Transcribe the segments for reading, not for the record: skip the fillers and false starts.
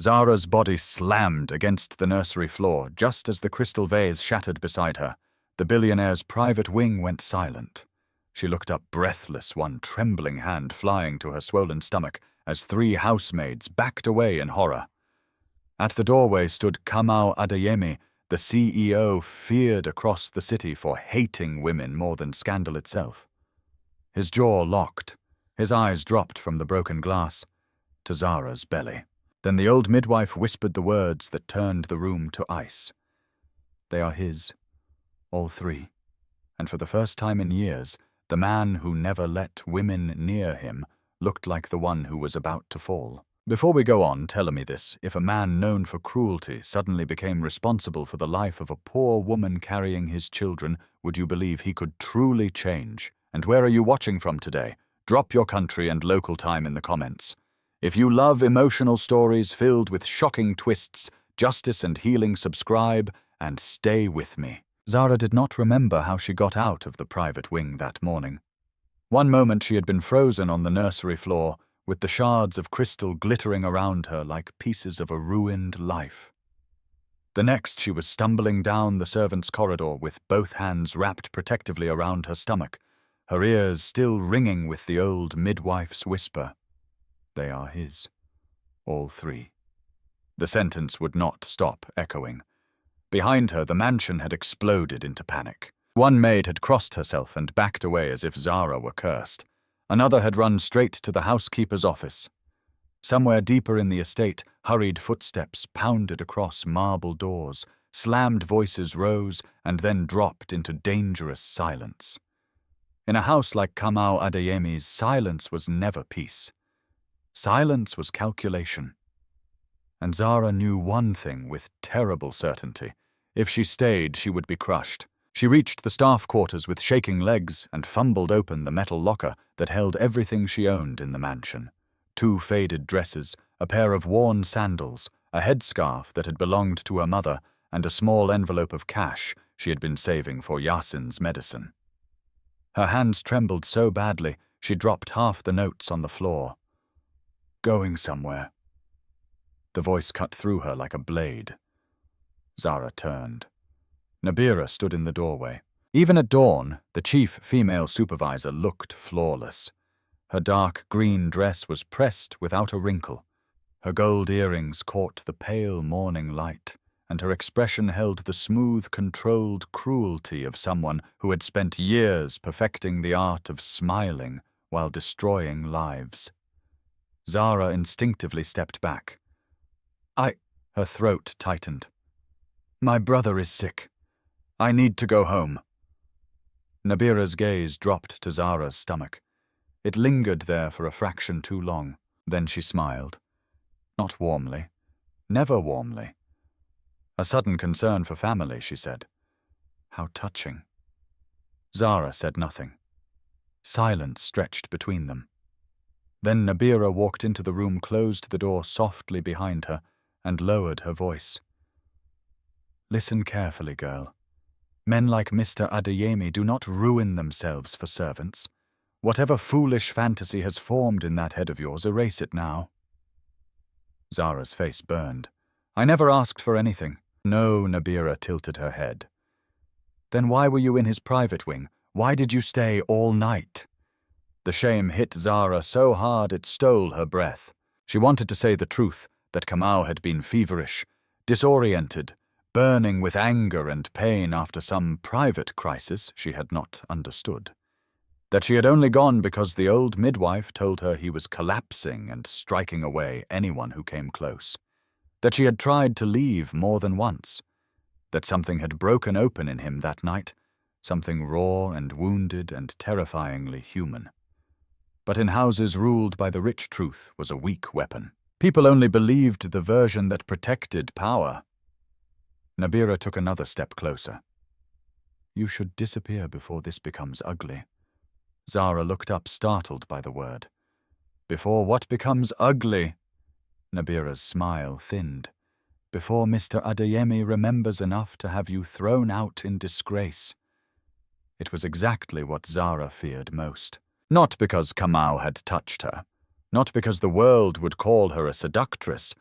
Zahra's body slammed against the nursery floor just as the crystal vase shattered beside her. The billionaire's private wing went silent. She looked up breathless, one trembling hand flying to her swollen stomach as 3 housemaids backed away in horror. At the doorway stood Kamau Adeyemi, the CEO feared across the city for hating women more than scandal itself. His jaw locked, his eyes dropped from the broken glass to Zahra's belly. Then the old midwife whispered the words that turned the room to ice. They are his, all 3, and for the first time in years, the man who never let women near him looked like the one who was about to fall. Before we go on, tell me this. If a man known for cruelty suddenly became responsible for the life of a poor woman carrying his children, would you believe he could truly change? And where are you watching from today? Drop your country and local time in the comments. If you love emotional stories filled with shocking twists, justice and healing, subscribe and stay with me. Zahra did not remember how she got out of the private wing that morning. One moment she had been frozen on the nursery floor, with the shards of crystal glittering around her like pieces of a ruined life. The next she was stumbling down the servants' corridor with both hands wrapped protectively around her stomach, her ears still ringing with the old midwife's whisper. They are his, all 3. The sentence would not stop echoing. Behind her, the mansion had exploded into panic. One maid had crossed herself and backed away as if Zahra were cursed. Another had run straight to the housekeeper's office. Somewhere deeper in the estate, hurried footsteps pounded across marble doors, slammed voices rose and then dropped into dangerous silence. In a house like Kamau Adeyemi's, silence was never peace. Silence was calculation. And Zahra knew one thing with terrible certainty. If she stayed, she would be crushed. She reached the staff quarters with shaking legs and fumbled open the metal locker that held everything she owned in the mansion. 2 faded dresses, a pair of worn sandals, a headscarf that had belonged to her mother, and a small envelope of cash she had been saving for Yasin's medicine. Her hands trembled so badly she dropped half the notes on the floor. Going somewhere. The voice cut through her like a blade. Zahra turned. Nabira stood in the doorway. Even at dawn, the chief female supervisor looked flawless. Her dark green dress was pressed without a wrinkle. Her gold earrings caught the pale morning light, and her expression held the smooth, controlled cruelty of someone who had spent years perfecting the art of smiling while destroying lives. Zahra instinctively stepped back. Her throat tightened. My brother is sick. I need to go home. Nabira's gaze dropped to Zahra's stomach. It lingered there for a fraction too long. Then she smiled. Not warmly. Never warmly. A sudden concern for family, she said. How touching. Zahra said nothing. Silence stretched between them. Then Nabira walked into the room, closed the door softly behind her, and lowered her voice. Listen carefully, girl. Men like Mr. Adeyemi do not ruin themselves for servants. Whatever foolish fantasy has formed in that head of yours, erase it now. Zahra's face burned. I never asked for anything. No, Nabira tilted her head. Then why were you in his private wing? Why did you stay all night? The shame hit Zahra so hard it stole her breath. She wanted to say the truth, that Kamau had been feverish, disoriented, burning with anger and pain after some private crisis she had not understood. That she had only gone because the old midwife told her he was collapsing and striking away anyone who came close. That she had tried to leave more than once. That something had broken open in him that night, something raw and wounded and terrifyingly human. But in houses ruled by the rich, truth was a weak weapon. People only believed the version that protected power. Nabira took another step closer. You should disappear before this becomes ugly. Zahra looked up, startled by the word. Before what becomes ugly? Nabira's smile thinned. Before Mr. Adeyemi remembers enough to have you thrown out in disgrace. It was exactly what Zahra feared most. Not because Kamau had touched her. Not because the world would call her a seductress,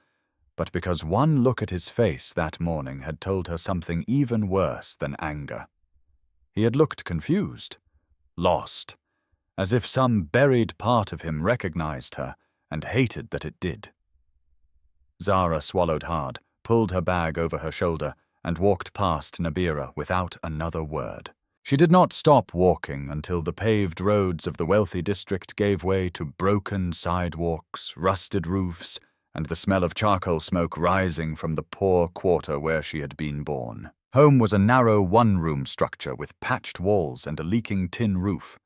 but because one look at his face that morning had told her something even worse than anger. He had looked confused, lost, as if some buried part of him recognized her and hated that it did. Zahra swallowed hard, pulled her bag over her shoulder, and walked past Nabira without another word. She did not stop walking until the paved roads of the wealthy district gave way to broken sidewalks, rusted roofs, and the smell of charcoal smoke rising from the poor quarter where she had been born. Home was a narrow one-room structure with patched walls and a leaking tin roof.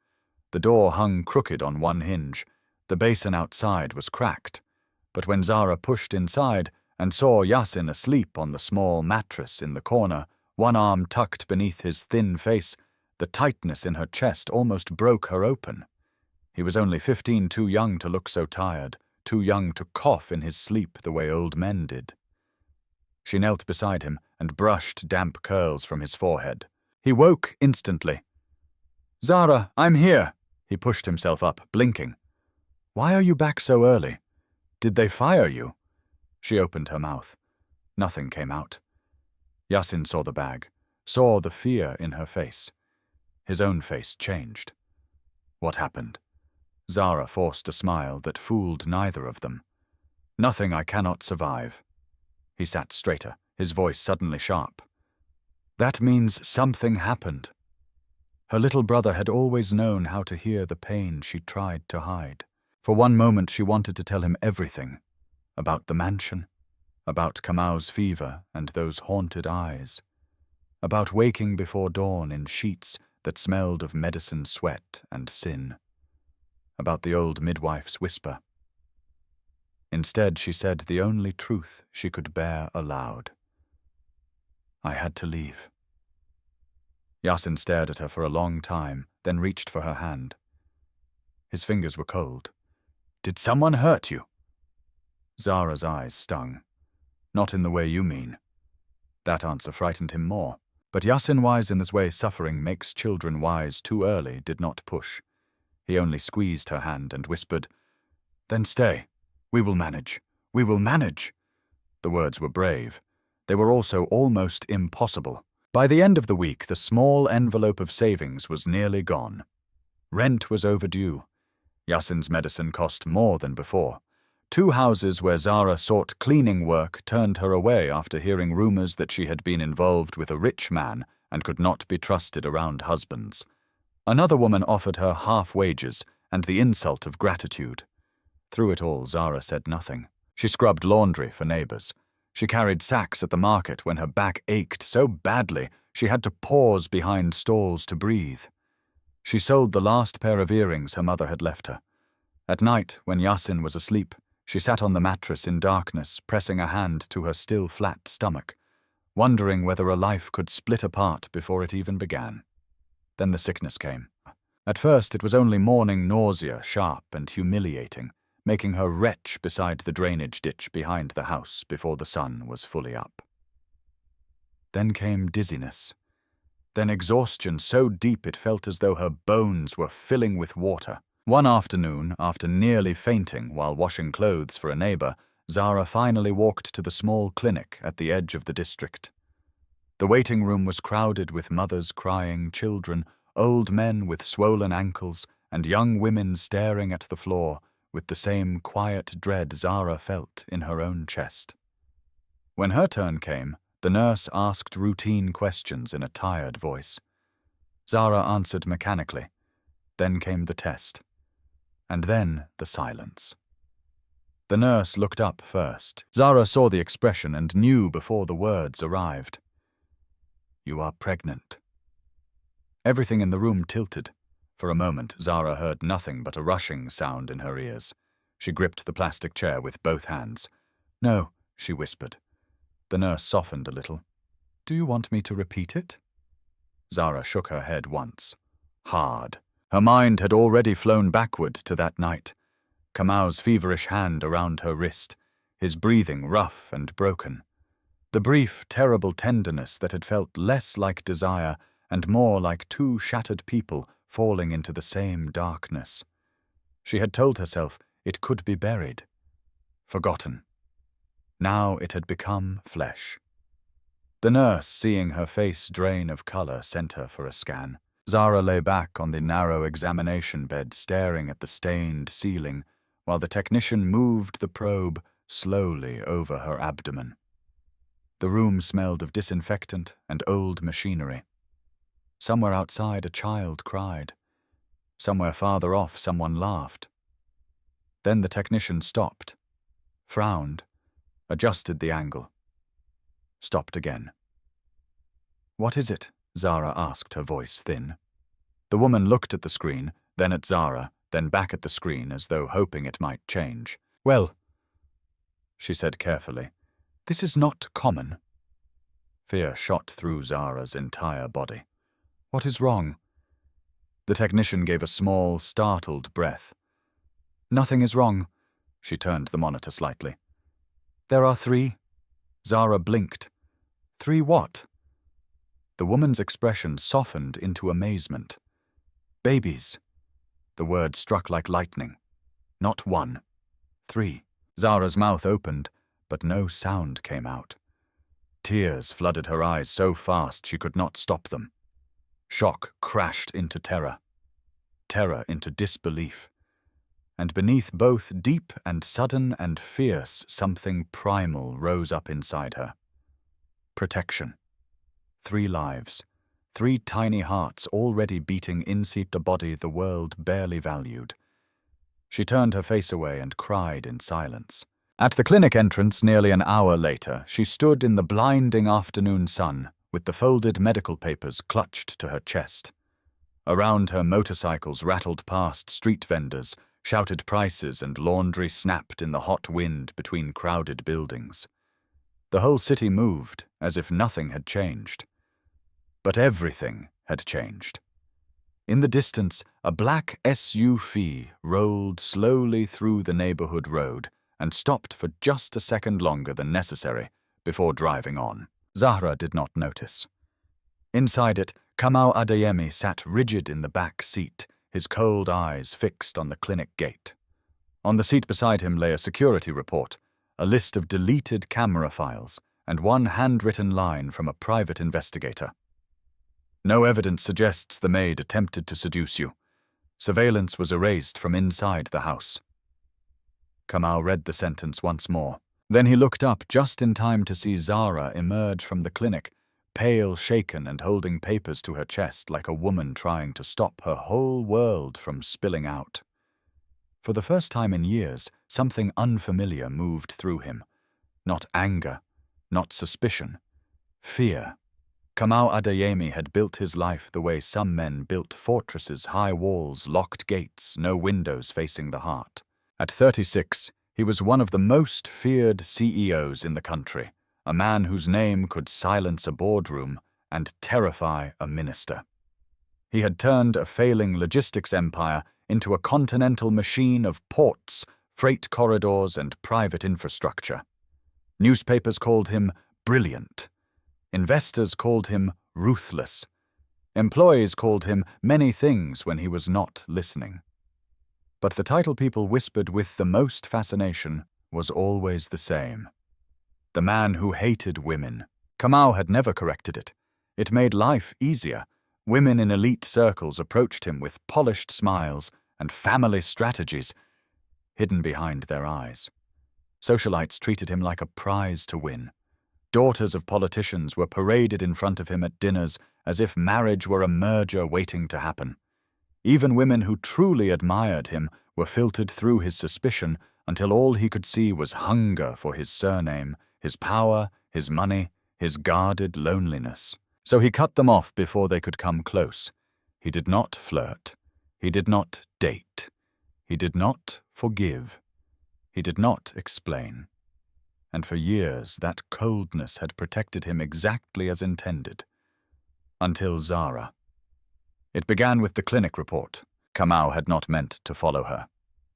The door hung crooked on one hinge. The basin outside was cracked. But when Zahra pushed inside and saw Yasin asleep on the small mattress in the corner, one arm tucked beneath his thin face, the tightness in her chest almost broke her open. He was only 15, too young to look so tired, too young to cough in his sleep the way old men did. She knelt beside him and brushed damp curls from his forehead. He woke instantly. "Zahra, I'm here." He pushed himself up, blinking. "Why are you back so early? Did they fire you?" She opened her mouth. Nothing came out. Yasin saw the bag, saw the fear in her face. His own face changed. What happened? Zahra forced a smile that fooled neither of them. "Nothing I cannot survive." He sat straighter, his voice suddenly sharp. "That means something happened." Her little brother had always known how to hear the pain she tried to hide. For one moment she wanted to tell him everything. About the mansion, about Kamau's fever and those haunted eyes, about waking before dawn in sheets that smelled of medicine, sweat, and sin, about the old midwife's whisper. Instead, she said the only truth she could bear aloud. "I had to leave." Yasin stared at her for a long time, then reached for her hand. His fingers were cold. "Did someone hurt you?" Zahra's eyes stung. "Not in the way you mean." That answer frightened him more. But Yasin, wise in this way suffering makes children wise too early, did not push. He only squeezed her hand and whispered, "Then stay. We will manage. We will manage." The words were brave. They were also almost impossible. By the end of the week, the small envelope of savings was nearly gone. Rent was overdue. Yasin's medicine cost more than before. 2 houses where Zahra sought cleaning work turned her away after hearing rumors that she had been involved with a rich man and could not be trusted around husbands. Another woman offered her half wages and the insult of gratitude. Through it all, Zahra said nothing. She scrubbed laundry for neighbors. She carried sacks at the market when her back ached so badly she had to pause behind stalls to breathe. She sold the last pair of earrings her mother had left her. At night, when Yasin was asleep, she sat on the mattress in darkness, pressing a hand to her still flat stomach, wondering whether a life could split apart before it even began. Then the sickness came. At first it was only morning nausea, sharp and humiliating, making her retch beside the drainage ditch behind the house before the sun was fully up. Then came dizziness. Then exhaustion so deep it felt as though her bones were filling with water. One afternoon, after nearly fainting while washing clothes for a neighbor, Zahra finally walked to the small clinic at the edge of the district. The waiting room was crowded with mothers crying, children, old men with swollen ankles, and young women staring at the floor with the same quiet dread Zahra felt in her own chest. When her turn came, the nurse asked routine questions in a tired voice. Zahra answered mechanically. Then came the test. And then the silence. The nurse looked up first. Zahra saw the expression and knew before the words arrived. "You are pregnant." Everything in the room tilted. For a moment, Zahra heard nothing but a rushing sound in her ears. She gripped the plastic chair with both hands. "No," she whispered. The nurse softened a little. "Do you want me to repeat it?" Zahra shook her head once. Hard. Her mind had already flown backward to that night. Kamau's feverish hand around her wrist, his breathing rough and broken. The brief, terrible tenderness that had felt less like desire and more like 2 shattered people falling into the same darkness. She had told herself it could be buried, forgotten. Now it had become flesh. The nurse, seeing her face drain of color, sent her for a scan. Zahra lay back on the narrow examination bed, staring at the stained ceiling, while the technician moved the probe slowly over her abdomen. The room smelled of disinfectant and old machinery. Somewhere outside, a child cried. Somewhere farther off, someone laughed. Then the technician stopped, frowned, adjusted the angle. Stopped again. "What is it?" Zahra asked, her voice thin. The woman looked at the screen, then at Zahra, then back at the screen as though hoping it might change. "Well," she said carefully, "this is not common." Fear shot through Zahra's entire body. "What is wrong?" The technician gave a small, startled breath. "Nothing is wrong." She turned the monitor slightly. "There are 3. Zahra blinked. 3 what? The woman's expression softened into amazement. "Babies." The word struck like lightning. "Not 1. 3. Zahra's mouth opened, but no sound came out. Tears flooded her eyes so fast she could not stop them. Shock crashed into terror. Terror into disbelief. And beneath both deep and sudden and fierce, something primal rose up inside her. Protection. 3 lives. 3 tiny hearts already beating inside a body the world barely valued. She turned her face away and cried in silence. At the clinic entrance nearly an hour later, she stood in the blinding afternoon sun, with the folded medical papers clutched to her chest. Around her, motorcycles rattled past street vendors, shouted prices, and laundry snapped in the hot wind between crowded buildings. The whole city moved, as if nothing had changed. But everything had changed. In the distance, a black SUV rolled slowly through the neighborhood road and stopped for just a second longer than necessary before driving on. Zahra did not notice. Inside it, Kamau Adeyemi sat rigid in the back seat, his cold eyes fixed on the clinic gate. On the seat beside him lay a security report, a list of deleted camera files, and one handwritten line from a private investigator. "No evidence suggests the maid attempted to seduce you. Surveillance was erased from inside the house." Kamau read the sentence once more. Then he looked up just in time to see Zahra emerge from the clinic, pale, shaken, and holding papers to her chest like a woman trying to stop her whole world from spilling out. For the first time in years, something unfamiliar moved through him. Not anger, not suspicion, fear. Kamau Adeyemi had built his life the way some men built fortresses, high walls, locked gates, no windows facing the heart. At 36, he was one of the most feared CEOs in the country, a man whose name could silence a boardroom and terrify a minister. He had turned a failing logistics empire into a continental machine of ports, freight corridors, and private infrastructure. Newspapers called him brilliant. Investors called him ruthless. Employees called him many things when he was not listening. But the title people whispered with the most fascination was always the same. The man who hated women. Kamau had never corrected it. It made life easier. Women in elite circles approached him with polished smiles and family strategies hidden behind their eyes. Socialites treated him like a prize to win. Daughters of politicians were paraded in front of him at dinners as if marriage were a merger waiting to happen. Even women who truly admired him were filtered through his suspicion until all he could see was hunger for his surname, his power, his money, his guarded loneliness. So he cut them off before they could come close. He did not flirt. He did not date. He did not forgive. He did not explain. And for years that coldness had protected him exactly as intended. Until Zahra. It began with the clinic report. Kamau had not meant to follow her.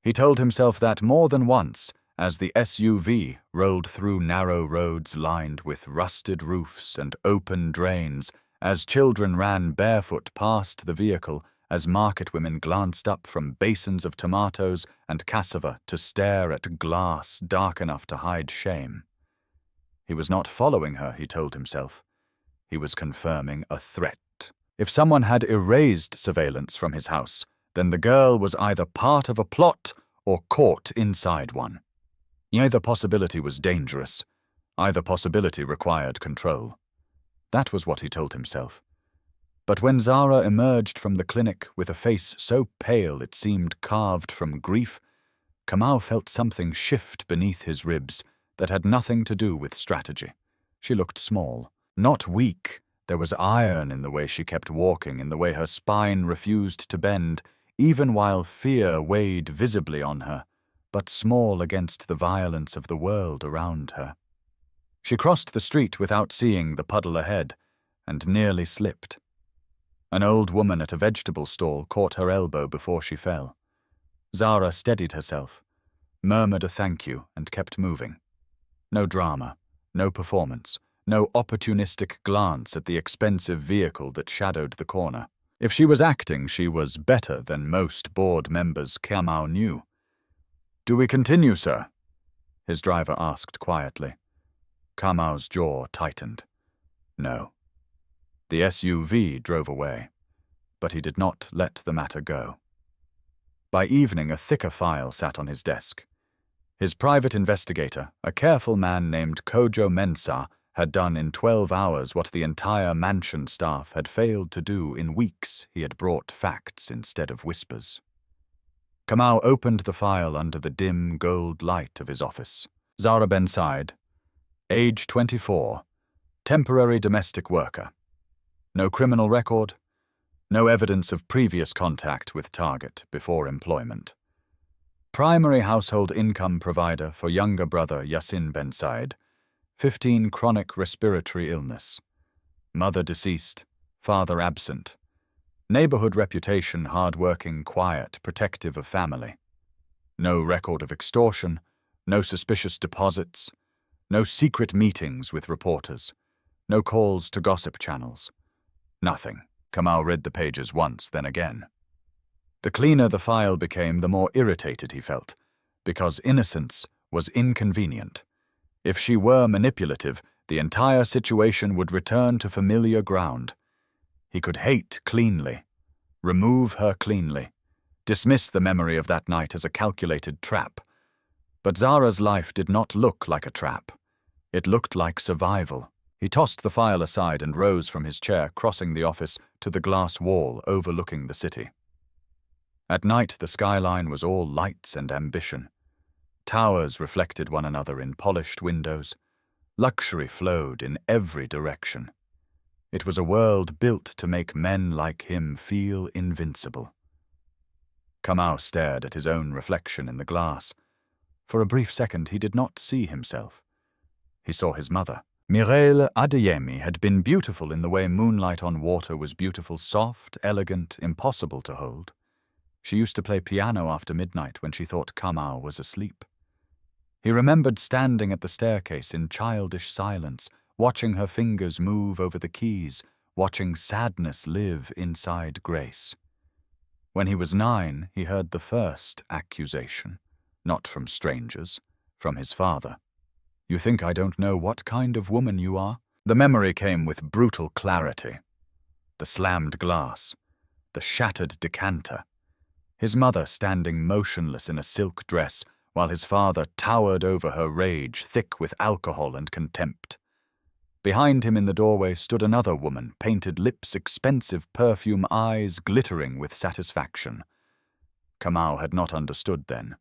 He told himself that more than once, as the SUV rolled through narrow roads lined with rusted roofs and open drains, as children ran barefoot past the vehicle, as market women glanced up from basins of tomatoes and cassava to stare at glass dark enough to hide shame. He was not following her, he told himself. He was confirming a threat. If someone had erased surveillance from his house, then the girl was either part of a plot or caught inside one. Either possibility was dangerous. Either possibility required control. That was what he told himself. But when Zahra emerged from the clinic with a face so pale it seemed carved from grief, Kamau felt something shift beneath his ribs that had nothing to do with strategy. She looked small, not weak. There was iron in the way she kept walking, in the way her spine refused to bend, even while fear weighed visibly on her, but small against the violence of the world around her. She crossed the street without seeing the puddle ahead, and nearly slipped. An old woman at a vegetable stall caught her elbow before she fell. Zahra steadied herself, murmured a thank you, and kept moving. No drama, no performance, no opportunistic glance at the expensive vehicle that shadowed the corner. If she was acting, she was better than most board members Kamau knew. "Do we continue, sir?" his driver asked quietly. Kamau's jaw tightened. No. The SUV drove away, but he did not let the matter go. By evening, a thicker file sat on his desk. His private investigator, a careful man named Kojo Mensah, had done in 12 hours what the entire mansion staff had failed to do in weeks. He had brought facts instead of whispers. Kamau opened the file under the dim gold light of his office. Zahra Ben-Said, age 24, temporary domestic worker. No criminal record, no evidence of previous contact with target before employment. Primary household income provider for younger brother Yasin Ben-Said, 15 chronic respiratory illness. Mother deceased, father absent. Neighborhood reputation hard-working, quiet, protective of family. No record of extortion, no suspicious deposits, no secret meetings with reporters, no calls to gossip channels. Nothing. Kamau read the pages once, then again. The cleaner the file became, the more irritated he felt, because innocence was inconvenient. If she were manipulative, the entire situation would return to familiar ground. He could hate cleanly, remove her cleanly, dismiss the memory of that night as a calculated trap. But Zahra's life did not look like a trap. It looked like survival. He tossed the file aside and rose from his chair, crossing the office to the glass wall overlooking the city. At night, the skyline was all lights and ambition. Towers reflected one another in polished windows. Luxury flowed in every direction. It was a world built to make men like him feel invincible. Kamau stared at his own reflection in the glass. For a brief second, he did not see himself. He saw his mother. Mireille Adeyemi had been beautiful in the way moonlight on water was beautiful, soft, elegant, impossible to hold. She used to play piano after midnight when she thought Kamau was asleep. He remembered standing at the staircase in childish silence, watching her fingers move over the keys, watching sadness live inside grace. When he was 9, he heard the first accusation, not from strangers, from his father. "You think I don't know what kind of woman you are?" The memory came with brutal clarity. The slammed glass, the shattered decanter, his mother standing motionless in a silk dress, while his father towered over her rage, thick with alcohol and contempt. Behind him in the doorway stood another woman, painted lips, expensive perfume, eyes glittering with satisfaction. Kamau had not understood then.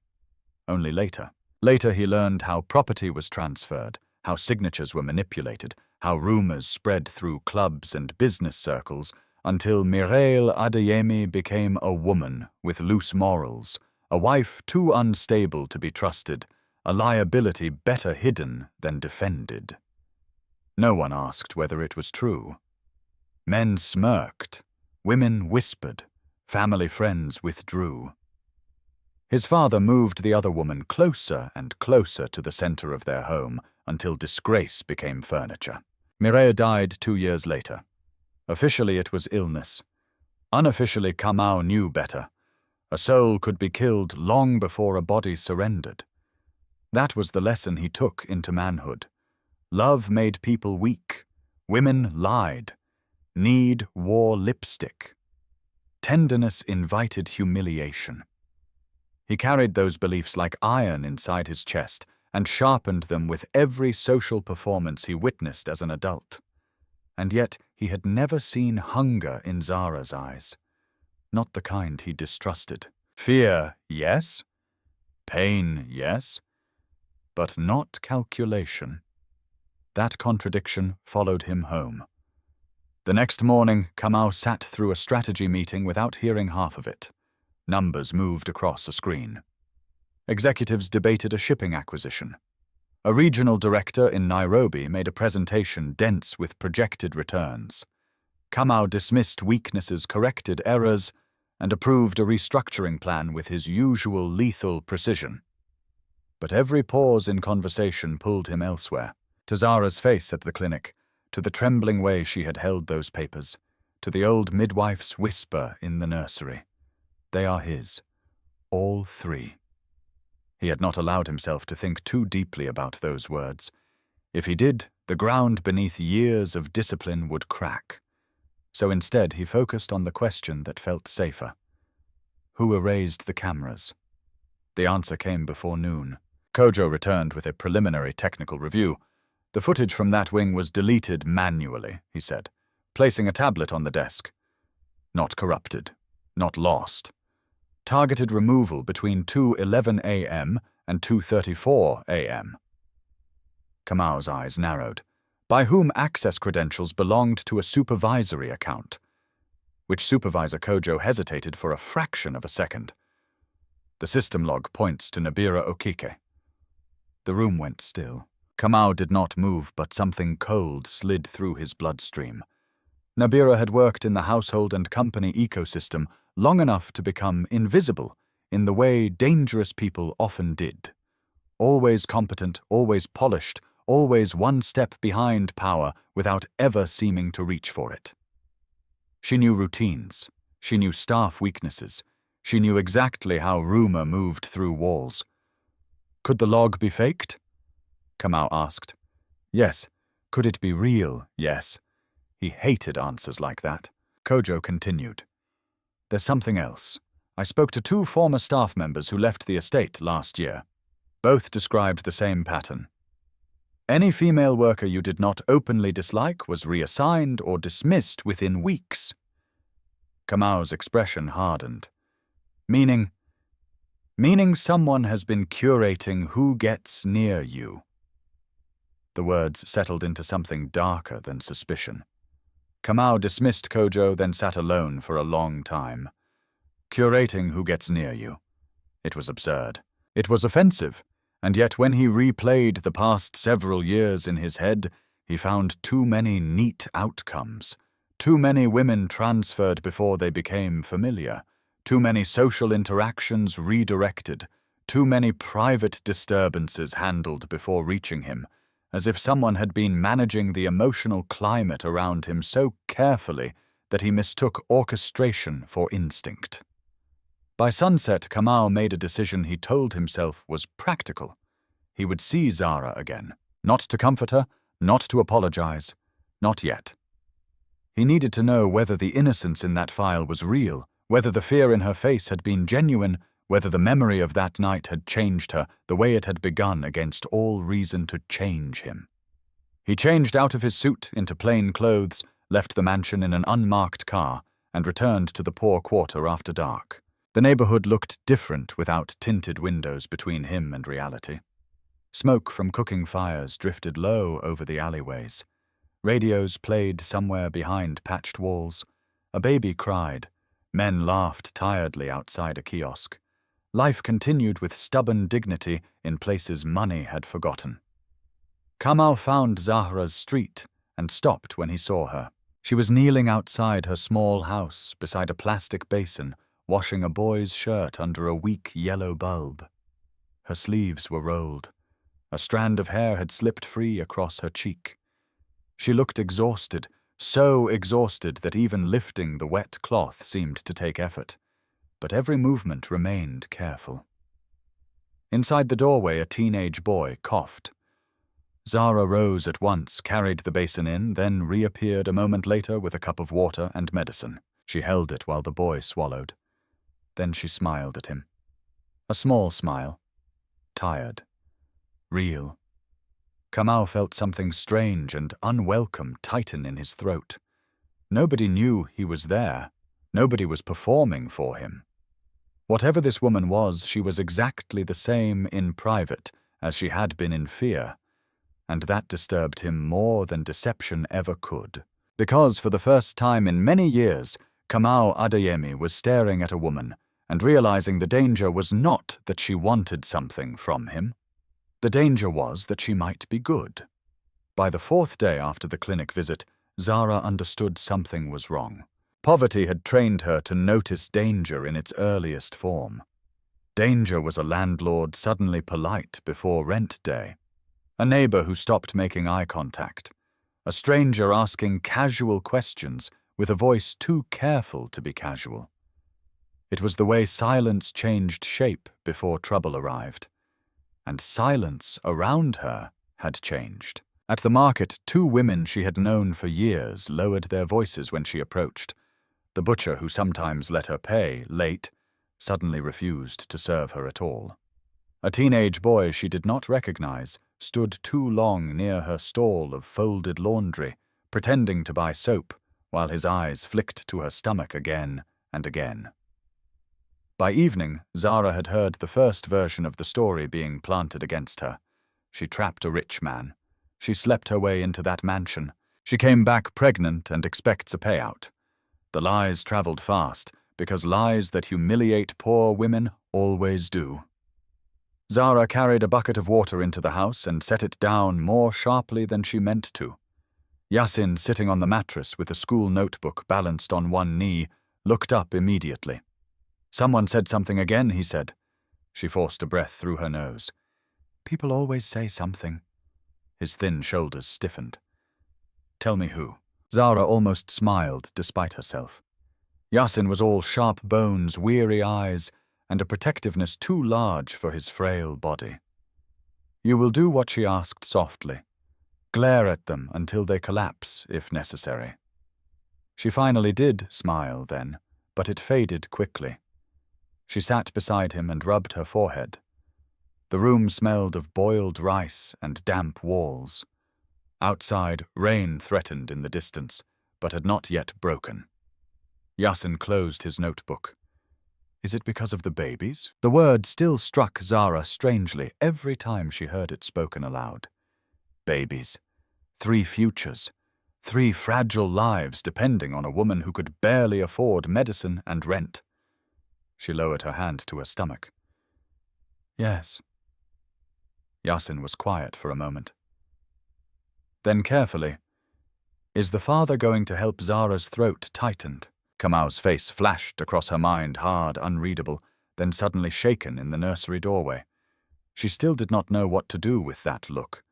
Only later. Later he learned how property was transferred, how signatures were manipulated, how rumors spread through clubs and business circles, until Mireille Adeyemi became a woman with loose morals, a wife too unstable to be trusted, a liability better hidden than defended. No one asked whether it was true. Men smirked, women whispered, family friends withdrew. His father moved the other woman closer and closer to the center of their home until disgrace became furniture. Mireille died 2 years later. Officially it was illness. Unofficially Kamau knew better. A soul could be killed long before a body surrendered. That was the lesson he took into manhood. Love made people weak. Women lied. Need wore lipstick. Tenderness invited humiliation. He carried those beliefs like iron inside his chest and sharpened them with every social performance he witnessed as an adult. And yet he had never seen hunger in Zahra's eyes. Not the kind he distrusted. Fear, yes. Pain, yes. But not calculation. That contradiction followed him home. The next morning, Kamau sat through a strategy meeting without hearing half of it. Numbers moved across a screen. Executives debated a shipping acquisition. A regional director in Nairobi made a presentation dense with projected returns. Kamau dismissed weaknesses, corrected errors, and approved a restructuring plan with his usual lethal precision. But every pause in conversation pulled him elsewhere, to Zahra's face at the clinic, to the trembling way she had held those papers, to the old midwife's whisper in the nursery. They are his. All three. He had not allowed himself to think too deeply about those words. If he did, the ground beneath years of discipline would crack. So instead he focused on the question that felt safer. Who erased the cameras? The answer came before noon. Kojo returned with a preliminary technical review. The footage from that wing was deleted manually, he said, placing a tablet on the desk. Not corrupted. Not lost. Targeted removal between 2:11 a.m. and 2:34 a.m. Kamau's eyes narrowed. By whom access credentials belonged to a supervisory account? Which supervisor? Kojo hesitated for a fraction of a second. The system log points to Nabira Okike. The room went still. Kamau did not move, but something cold slid through his bloodstream. Nabira had worked in the household and company ecosystem long enough to become invisible in the way dangerous people often did. Always competent, always polished, always one step behind power without ever seeming to reach for it. She knew routines. She knew staff weaknesses. She knew exactly how rumor moved through walls. Could the log be faked? Kamau asked. Yes. Could it be real? Yes. He hated answers like that. Kojo continued. There's something else. I spoke to 2 former staff members who left the estate last year. Both described the same pattern. Any female worker you did not openly dislike was reassigned or dismissed within weeks. Kamau's expression hardened. Meaning someone has been curating who gets near you. The words settled into something darker than suspicion. Kamau dismissed Kojo, then sat alone for a long time. Curating who gets near you. It was absurd. It was offensive, and yet when he replayed the past several years in his head, he found too many neat outcomes. Too many women transferred before they became familiar. Too many social interactions redirected. Too many private disturbances handled before reaching him, as if someone had been managing the emotional climate around him so carefully that he mistook orchestration for instinct. By sunset, Kamau made a decision he told himself was practical. He would see Zahra again. Not to comfort her, not to apologize. Not yet. He needed to know whether the innocence in that file was real, whether the fear in her face had been genuine, whether the memory of that night had changed her the way it had begun against all reason to change him. He changed out of his suit into plain clothes, left the mansion in an unmarked car, and returned to the poor quarter after dark. The neighborhood looked different without tinted windows between him and reality. Smoke from cooking fires drifted low over the alleyways. Radios played somewhere behind patched walls. A baby cried. Men laughed tiredly outside a kiosk. Life continued with stubborn dignity in places money had forgotten. Kamau found Zahra's street and stopped when he saw her. She was kneeling outside her small house beside a plastic basin, washing a boy's shirt under a weak yellow bulb. Her sleeves were rolled. A strand of hair had slipped free across her cheek. She looked exhausted, so exhausted that even lifting the wet cloth seemed to take effort. But every movement remained careful. Inside the doorway, a teenage boy coughed. Zahra rose at once, carried the basin in, then reappeared a moment later with a cup of water and medicine. She held it while the boy swallowed. Then she smiled at him. A small smile. Tired. Real. Kamau felt something strange and unwelcome tighten in his throat. Nobody knew he was there. Nobody was performing for him. Whatever this woman was, she was exactly the same in private as she had been in fear, and that disturbed him more than deception ever could. Because for the first time in many years, Kamau Adeyemi was staring at a woman and realizing the danger was not that she wanted something from him. The danger was that she might be good. By the 4th day after the clinic visit, Zahra understood something was wrong. Poverty had trained her to notice danger in its earliest form. Danger was a landlord suddenly polite before rent day, a neighbor who stopped making eye contact, a stranger asking casual questions with a voice too careful to be casual. It was the way silence changed shape before trouble arrived. And silence around her had changed. At the market, 2 women she had known for years lowered their voices when she approached. The butcher, who sometimes let her pay late, suddenly refused to serve her at all. A teenage boy she did not recognize stood too long near her stall of folded laundry, pretending to buy soap, while his eyes flicked to her stomach again and again. By evening, Zahra had heard the first version of the story being planted against her. She trapped a rich man. She slept her way into that mansion. She came back pregnant and expects a payout. The lies traveled fast, because lies that humiliate poor women always do. Zahra carried a bucket of water into the house and set it down more sharply than she meant to. Yasin, sitting on the mattress with a school notebook balanced on one knee, looked up immediately. "Someone said something again," he said. She forced a breath through her nose. "People always say something." His thin shoulders stiffened. "Tell me who." Zahra almost smiled despite herself. Yasin was all sharp bones, weary eyes, and a protectiveness too large for his frail body. "You will do what she asked softly. Glare at them until they collapse, if necessary." She finally did smile then, but it faded quickly. She sat beside him and rubbed her forehead. The room smelled of boiled rice and damp walls. Outside, rain threatened in the distance, but had not yet broken. Yasin closed his notebook. "Is it because of the babies?" The word still struck Zahra strangely every time she heard it spoken aloud. Babies. 3 futures. 3 fragile lives depending on a woman who could barely afford medicine and rent. She lowered her hand to her stomach. "Yes." Yasin was quiet for a moment. Then carefully, "Is the father going to help?" Zahra's throat tightened. Kamau's face flashed across her mind, hard, unreadable, then suddenly shaken in the nursery doorway. She still did not know what to do with that look.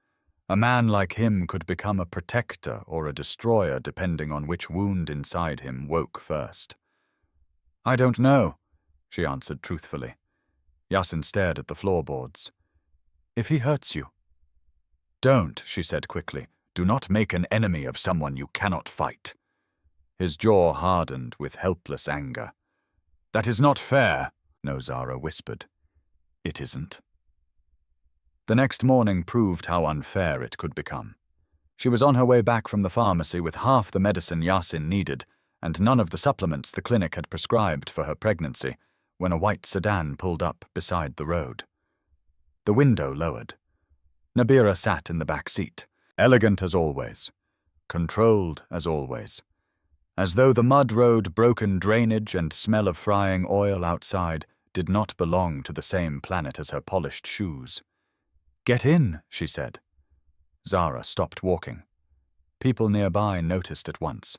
A man like him could become a protector or a destroyer depending on which wound inside him woke first. "I don't know," she answered truthfully. Yasin stared at the floorboards. "If he hurts you?" "Don't," she said quickly. "Do not make an enemy of someone you cannot fight." His jaw hardened with helpless anger. "That is not fair," Zahra whispered. "It isn't." The next morning proved how unfair it could become. She was on her way back from the pharmacy with half the medicine Yasin needed, and none of the supplements the clinic had prescribed for her pregnancy, when a white sedan pulled up beside the road. The window lowered. Nabira sat in the back seat, elegant as always, controlled as always, as though the mud road, broken drainage, and smell of frying oil outside did not belong to the same planet as her polished shoes. "Get in," she said. Zahra stopped walking. People nearby noticed at once.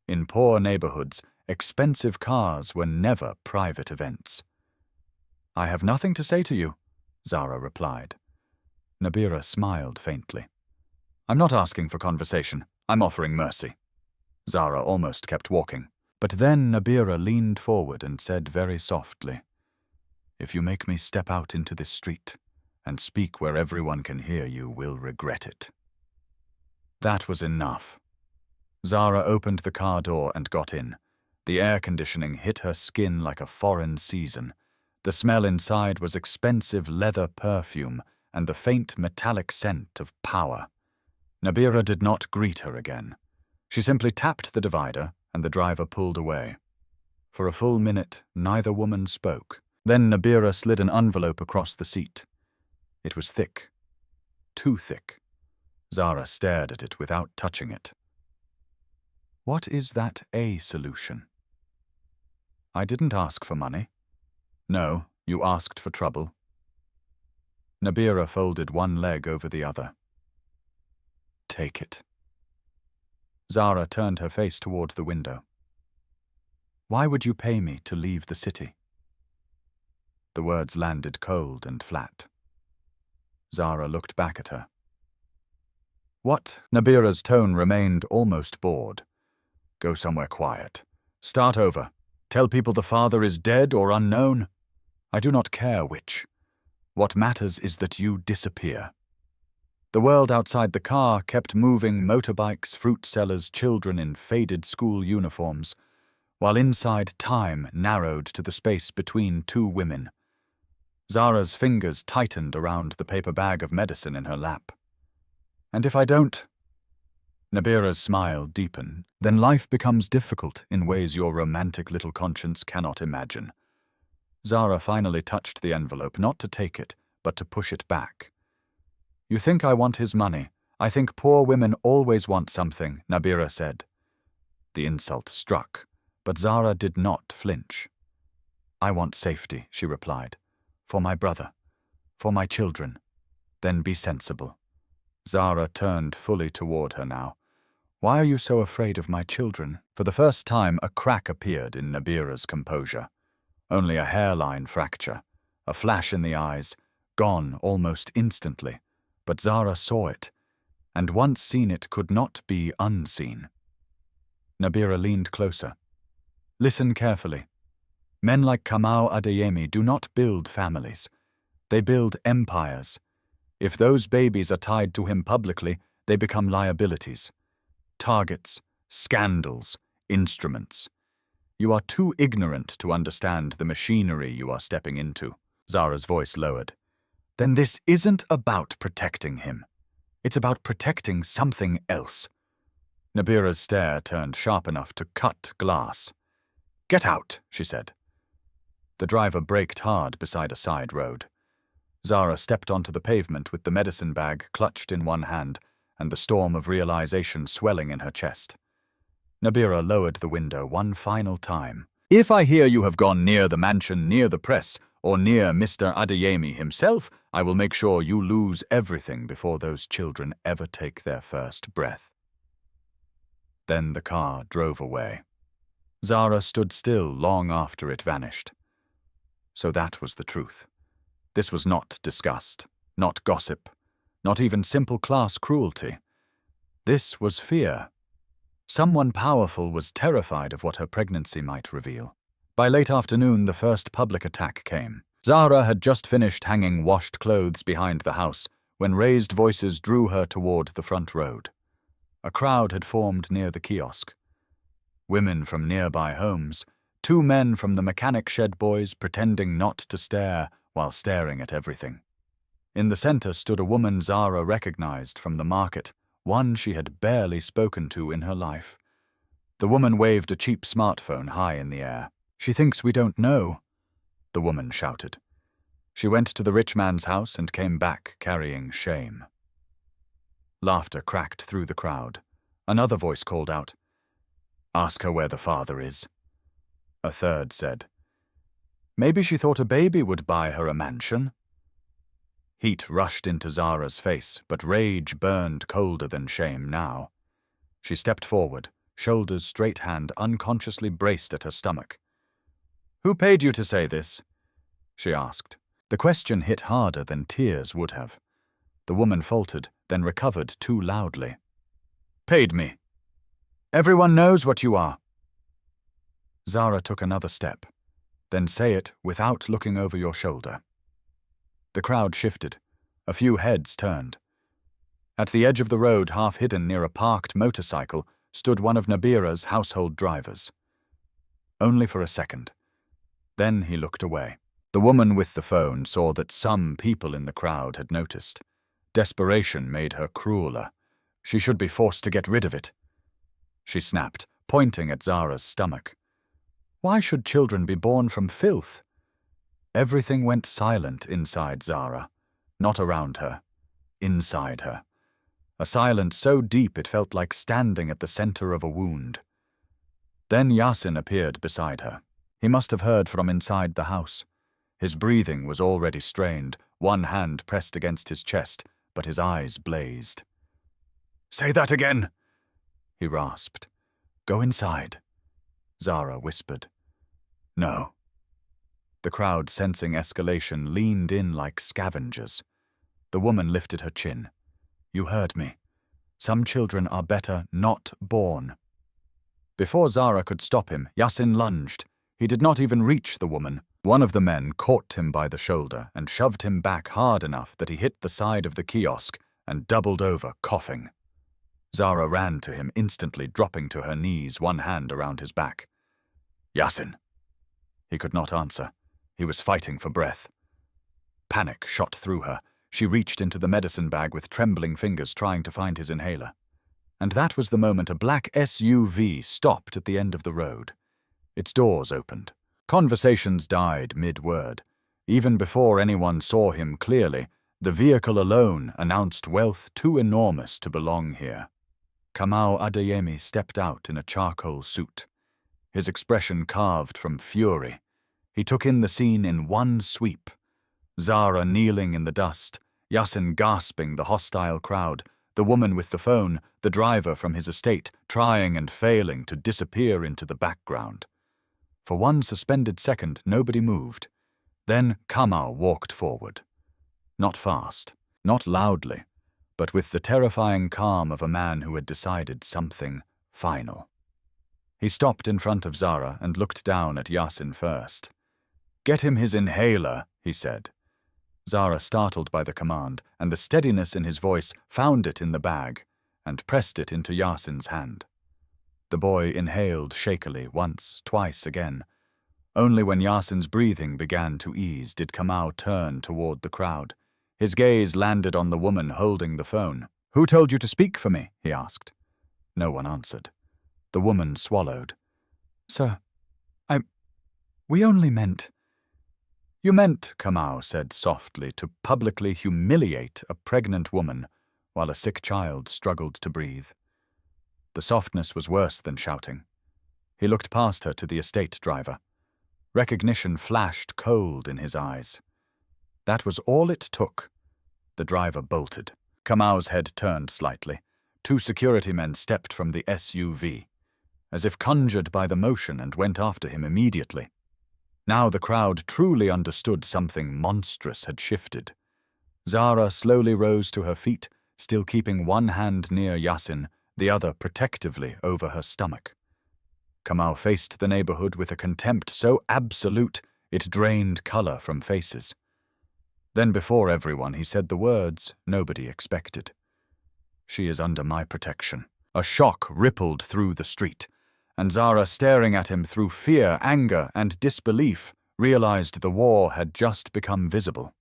In poor neighborhoods, expensive cars were never private events. "I have nothing to say to you," Zahra replied. Nabira smiled faintly. "I'm not asking for conversation. I'm offering mercy." Zahra almost kept walking, but then Nabira leaned forward and said very softly, "If you make me step out into this street, and speak where everyone can hear you will regret it." That was enough. Zahra opened the car door and got in. The air conditioning hit her skin like a foreign season. The smell inside was expensive leather perfume and the faint metallic scent of power. Nabira did not greet her again. She simply tapped the divider, and the driver pulled away. For a full minute, neither woman spoke. Then Nabira slid an envelope across the seat. It was thick. Too thick. Zahra stared at it without touching it. "What is that A solution?" "I didn't ask for money." "No, you asked for trouble." Nabira folded one leg over the other. "Take it." Zahra turned her face toward the window. "Why would you pay me to leave the city?" The words landed cold and flat. Zahra looked back at her. "What?" Nabira's tone remained almost bored. "Go somewhere quiet. Start over. Tell people the father is dead or unknown. I do not care which. What matters is that you disappear." The world outside the car kept moving: motorbikes, fruit sellers, children in faded school uniforms, while inside time narrowed to the space between two women. Zahra's fingers tightened around the paper bag of medicine in her lap. "And if I don't?" Nabira's smile deepened. "Then life becomes difficult in ways your romantic little conscience cannot imagine." Zahra finally touched the envelope, not to take it, but to push it back. "You think I want his money. I think poor women always want something," Nabira said. The insult struck, but Zahra did not flinch. "I want safety," she replied. "For my brother. For my children. Then be sensible." Zahra turned fully toward her now. "Why are you so afraid of my children?" For the first time, a crack appeared in Nabira's composure. Only a hairline fracture, a flash in the eyes, gone almost instantly. But Zahra saw it, and once seen it could not be unseen. Nabira leaned closer. "Listen carefully. Men like Kamau Adeyemi do not build families. They build empires. If those babies are tied to him publicly, they become liabilities. Targets, scandals, instruments. You are too ignorant to understand the machinery you are stepping into." Zahra's voice lowered. "Then this isn't about protecting him. It's about protecting something else." Nabira's stare turned sharp enough to cut glass. "Get out," she said. The driver braked hard beside a side road. Zahra stepped onto the pavement with the medicine bag clutched in one hand and the storm of realization swelling in her chest. Nabira lowered the window one final time. "If I hear you have gone near the mansion, near the press, or near Mr. Adeyemi himself, I will make sure you lose everything before those children ever take their first breath." Then the car drove away. Zahra stood still long after it vanished. So that was the truth. This was not disgust, not gossip, not even simple class cruelty. This was fear. Someone powerful was terrified of what her pregnancy might reveal. By late afternoon, the first public attack came. Zahra had just finished hanging washed clothes behind the house when raised voices drew her toward the front road. A crowd had formed near the kiosk. Women from nearby homes, two men from the mechanic shed boys pretending not to stare while staring at everything. In the center stood a woman Zahra recognized from the market, one she had barely spoken to in her life. The woman waved a cheap smartphone high in the air. "She thinks we don't know," the woman shouted. She went to the rich man's house and came back carrying shame. Laughter cracked through the crowd. Another voice called out, "Ask her where the father is." A third said, "Maybe she thought a baby would buy her a mansion." Heat rushed into Zahra's face, but rage burned colder than shame now. She stepped forward, shoulders straight, hand unconsciously braced at her stomach. "Who paid you to say this?" she asked. The question hit harder than tears would have. The woman faltered, then recovered too loudly. "Paid me. Everyone knows what you are." Zahra took another step. "Then say it without looking over your shoulder." The crowd shifted. A few heads turned. At the edge of the road, half hidden near a parked motorcycle, stood one of Nabira's household drivers. Only for a second. Then he looked away. The woman with the phone saw that some people in the crowd had noticed. Desperation made her crueler. She should be forced to get rid of it. She snapped, pointing at Zahra's stomach. Why should children be born from filth? Everything went silent inside Zahra. Not around her. Inside her. A silence so deep it felt like standing at the center of a wound. Then Yasin appeared beside her. He must have heard from inside the house. His breathing was already strained, one hand pressed against his chest, but his eyes blazed. "Say that again," he rasped. "Go inside," Zahra whispered. "No." The crowd, sensing escalation, leaned in like scavengers. The woman lifted her chin. "You heard me. Some children are better not born." Before Zahra could stop him, Yasin lunged. He did not even reach the woman. One of the men caught him by the shoulder and shoved him back hard enough that he hit the side of the kiosk and doubled over, coughing. Zahra ran to him instantly, dropping to her knees, one hand around his back. "Yasin." He could not answer. He was fighting for breath. Panic shot through her. She reached into the medicine bag with trembling fingers, trying to find his inhaler. And that was the moment a black SUV stopped at the end of the road. Its doors opened. Conversations died mid-word. Even before anyone saw him clearly, the vehicle alone announced wealth too enormous to belong here. Kamau Adeyemi stepped out in a charcoal suit. His expression carved from fury. He took in the scene in one sweep. Zahra kneeling in the dust, Yasin gasping the hostile crowd, the woman with the phone, the driver from his estate, trying and failing to disappear into the background. For one suspended second, nobody moved. Then Kamau walked forward. Not fast, not loudly, but with the terrifying calm of a man who had decided something final. He stopped in front of Zahra and looked down at Yasin first. "Get him his inhaler," he said. Zahra, startled by the command and the steadiness in his voice, found it in the bag and pressed it into Yasin's hand. The boy inhaled shakily once, twice again. Only when Yasin's breathing began to ease did Kamau turn toward the crowd. His gaze landed on the woman holding the phone. "Who told you to speak for me?" he asked. No one answered. The woman swallowed. "Sir, we only meant—" "You meant," Kamau said softly, "to publicly humiliate a pregnant woman while a sick child struggled to breathe." The softness was worse than shouting. He looked past her to the estate driver. Recognition flashed cold in his eyes. That was all it took. The driver bolted. Kamau's head turned slightly. Two security men stepped from the SUV, as if conjured by the motion, and went after him immediately. Now the crowd truly understood something monstrous had shifted. Zahra slowly rose to her feet, still keeping one hand near Yasin, the other protectively over her stomach. Kamau faced the neighborhood with a contempt so absolute it drained color from faces. Then before everyone he said the words nobody expected. "She is under my protection." A shock rippled through the street, and Zahra, staring at him through fear, anger, and disbelief, realized the war had just become visible.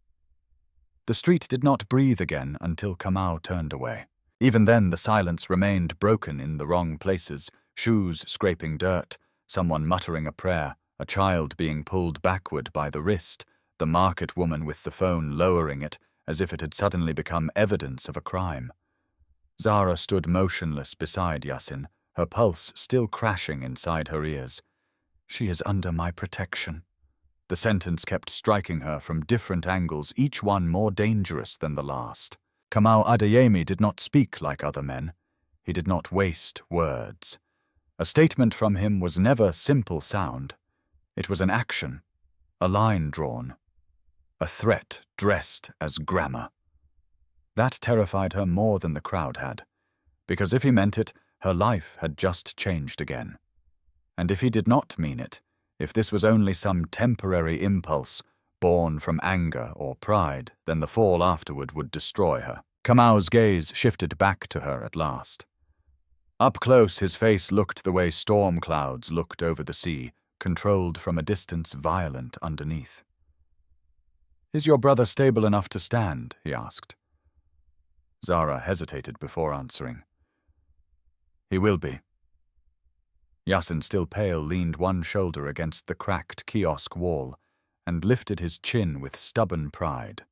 The street did not breathe again until Kamau turned away. Even then the silence remained broken in the wrong places, shoes scraping dirt, someone muttering a prayer, a child being pulled backward by the wrist, the market woman with the phone lowering it as if it had suddenly become evidence of a crime. Zahra stood motionless beside Yasin, her pulse still crashing inside her ears. "She is under my protection." The sentence kept striking her from different angles, each one more dangerous than the last. Kamau Adeyemi did not speak like other men. He did not waste words. A statement from him was never simple sound. It was an action, a line drawn, a threat dressed as grammar. That terrified her more than the crowd had, because if he meant it, her life had just changed again. And if he did not mean it, if this was only some temporary impulse, born from anger or pride, then the fall afterward would destroy her. Kamau's gaze shifted back to her at last. Up close, his face looked the way storm clouds looked over the sea, controlled from a distance violent underneath. "Is your brother stable enough to stand?" he asked. Zahra hesitated before answering. "He will be." Yasin, still pale, leaned one shoulder against the cracked kiosk wall and lifted his chin with stubborn pride.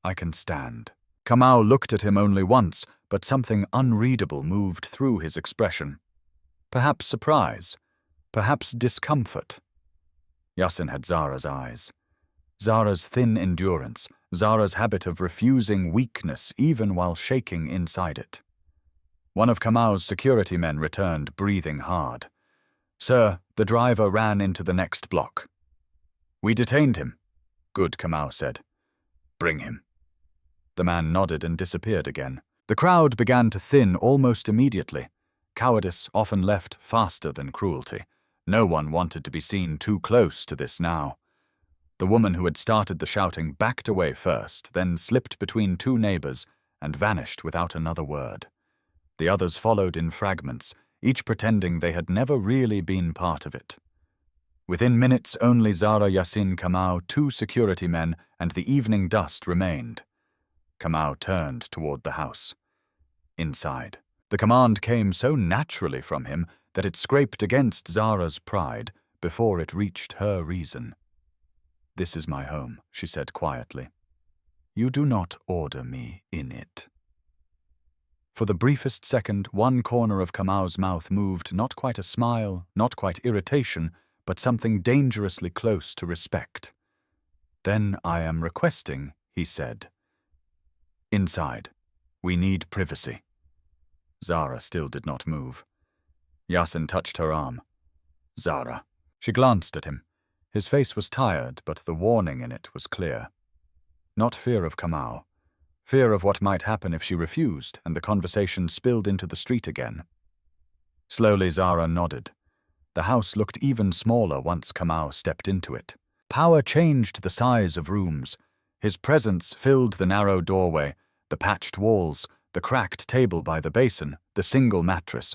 "I can stand." Kamau looked at him only once, but something unreadable moved through his expression. Perhaps surprise, perhaps discomfort. Yasin had Zahra's eyes. Zahra's thin endurance, Zahra's habit of refusing weakness even while shaking inside it. One of Kamau's security men returned, breathing hard. "Sir, the driver ran into the next block." "We detained him." "Good," Kamau said. "Bring him." The man nodded and disappeared again. The crowd began to thin almost immediately. Cowardice often left faster than cruelty. No one wanted to be seen too close to this now. The woman who had started the shouting backed away first, then slipped between two neighbors and vanished without another word. The others followed in fragments, each pretending they had never really been part of it. Within minutes, only Zahra, Yasin, Kamau, two security men, and the evening dust remained. Kamau turned toward the house. Inside. The command came so naturally from him that it scraped against Zahra's pride before it reached her reason. "This is my home," she said quietly. "You do not order me in it." For the briefest second, one corner of Kamau's mouth moved, not quite a smile, not quite irritation, but something dangerously close to respect. "Then I am requesting," he said. "Inside. We need privacy." Zahra still did not move. Yasin touched her arm. "Zahra." She glanced at him. His face was tired, but the warning in it was clear. Not fear of Kamau. Fear of what might happen if she refused and the conversation spilled into the street again. Slowly Zahra nodded. The house looked even smaller once Kamau stepped into it. Power changed the size of rooms. His presence filled the narrow doorway, the patched walls, the cracked table by the basin, the single mattress.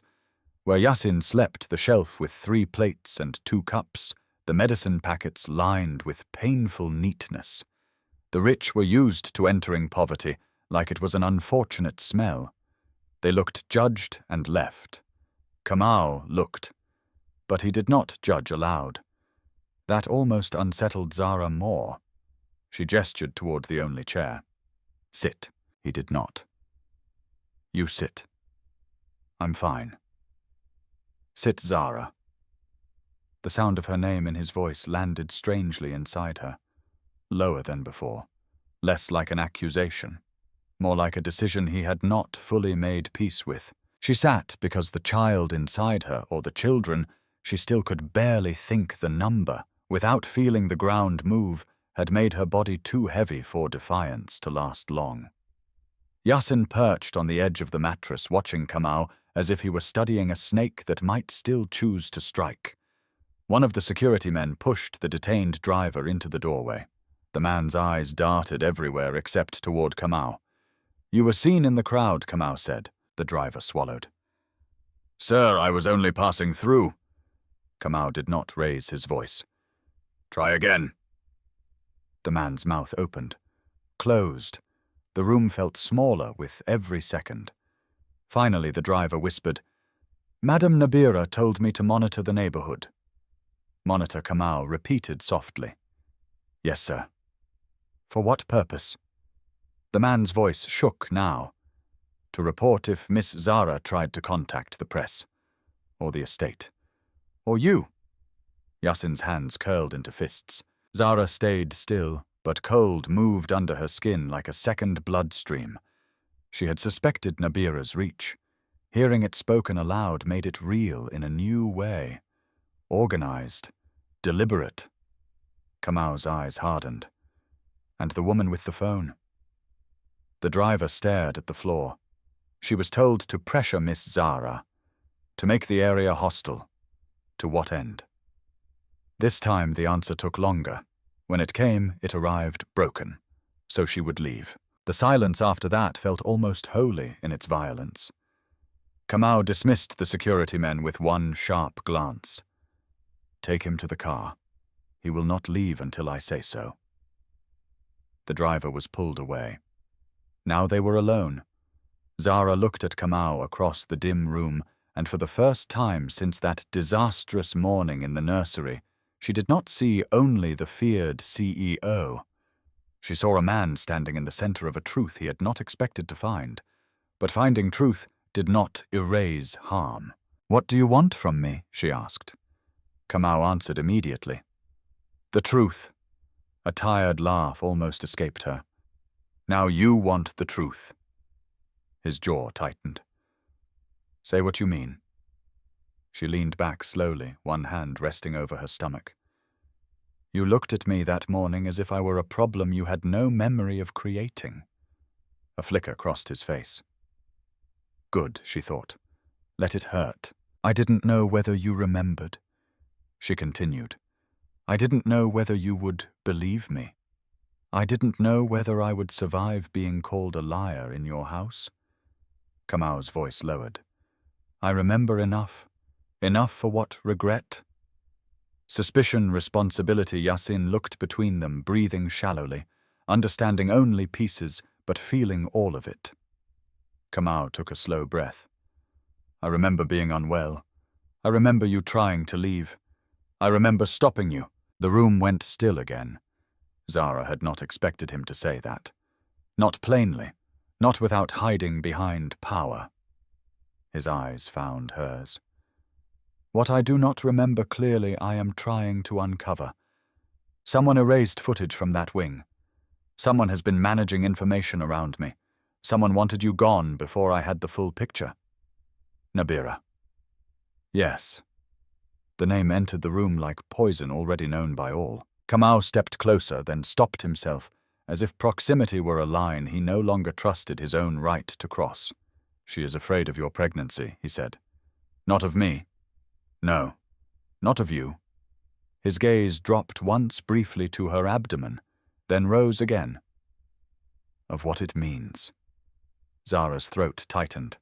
Where Yasin slept, the shelf with 3 plates and 2 cups, the medicine packets lined with painful neatness. The rich were used to entering poverty, like it was an unfortunate smell. They looked judged and left. Kamau looked, but he did not judge aloud. That almost unsettled Zahra more. She gestured toward the only chair. "Sit." He did not. "You sit." "I'm fine." "Sit, Zahra." The sound of her name in his voice landed strangely inside her. Lower than before. Less like an accusation. More like a decision he had not fully made peace with. She sat because the child inside her, or the children, she still could barely think the number, without feeling the ground move, had made her body too heavy for defiance to last long. Yasin perched on the edge of the mattress, watching Kamau as if he were studying a snake that might still choose to strike. One of the security men pushed the detained driver into the doorway. The man's eyes darted everywhere except toward Kamau. "You were seen in the crowd," Kamau said. The driver swallowed. "Sir, I was only passing through." Kamau did not raise his voice. "Try again." The man's mouth opened. Closed. The room felt smaller with every second. Finally, the driver whispered, "Madam Nabira told me to monitor the neighborhood." Monitor, Kamau repeated softly. "Yes, sir." "For what purpose?" The man's voice shook now. "To report if Miss Zahra tried to contact the press. Or the estate. Or you." Yasin's hands curled into fists. Zahra stayed still, but cold moved under her skin like a second bloodstream. She had suspected Nabira's reach. Hearing it spoken aloud made it real in a new way. Organized. Deliberate. Kamau's eyes hardened. And the woman with the phone? The driver stared at the floor. She was told to pressure Miss Zahra. To make the area hostile. To what end? This time the answer took longer. When it came, it arrived broken, so she would leave. The silence after that felt almost holy in its violence. Kamau dismissed the security men with one sharp glance. "Take him to the car. He will not leave until I say so." The driver was pulled away. Now they were alone. Zahra looked at Kamau across the dim room, and for the first time since that disastrous morning in the nursery, she did not see only the feared CEO. She saw a man standing in the center of a truth he had not expected to find. But finding truth did not erase harm. "What do you want from me?" she asked. Kamau answered immediately. "The truth." A tired laugh almost escaped her. "Now you want the truth." His jaw tightened. "Say what you mean." She leaned back slowly, one hand resting over her stomach. "You looked at me that morning as if I were a problem you had no memory of creating." A flicker crossed his face. "Good," she thought. "Let it hurt. I didn't know whether you remembered." She continued. "I didn't know whether you would believe me. I didn't know whether I would survive being called a liar in your house." Kamau's voice lowered. "I remember enough. Enough for what, regret?" Suspicion, responsibility. Yasin looked between them, breathing shallowly, understanding only pieces, but feeling all of it. Kamau took a slow breath. "I remember being unwell. I remember you trying to leave. I remember stopping you." The room went still again. Zahra had not expected him to say that. Not plainly, not without hiding behind power. His eyes found hers. "What I do not remember clearly I am trying to uncover. Someone erased footage from that wing. Someone has been managing information around me. Someone wanted you gone before I had the full picture." "Nabira." "Yes." The name entered the room like poison already known by all. Kamau stepped closer, then stopped himself, as if proximity were a line he no longer trusted his own right to cross. "She is afraid of your pregnancy," he said. "Not of me." "No, not of you." His gaze dropped once briefly to her abdomen, then rose again. "Of what it means." Zahra's throat tightened.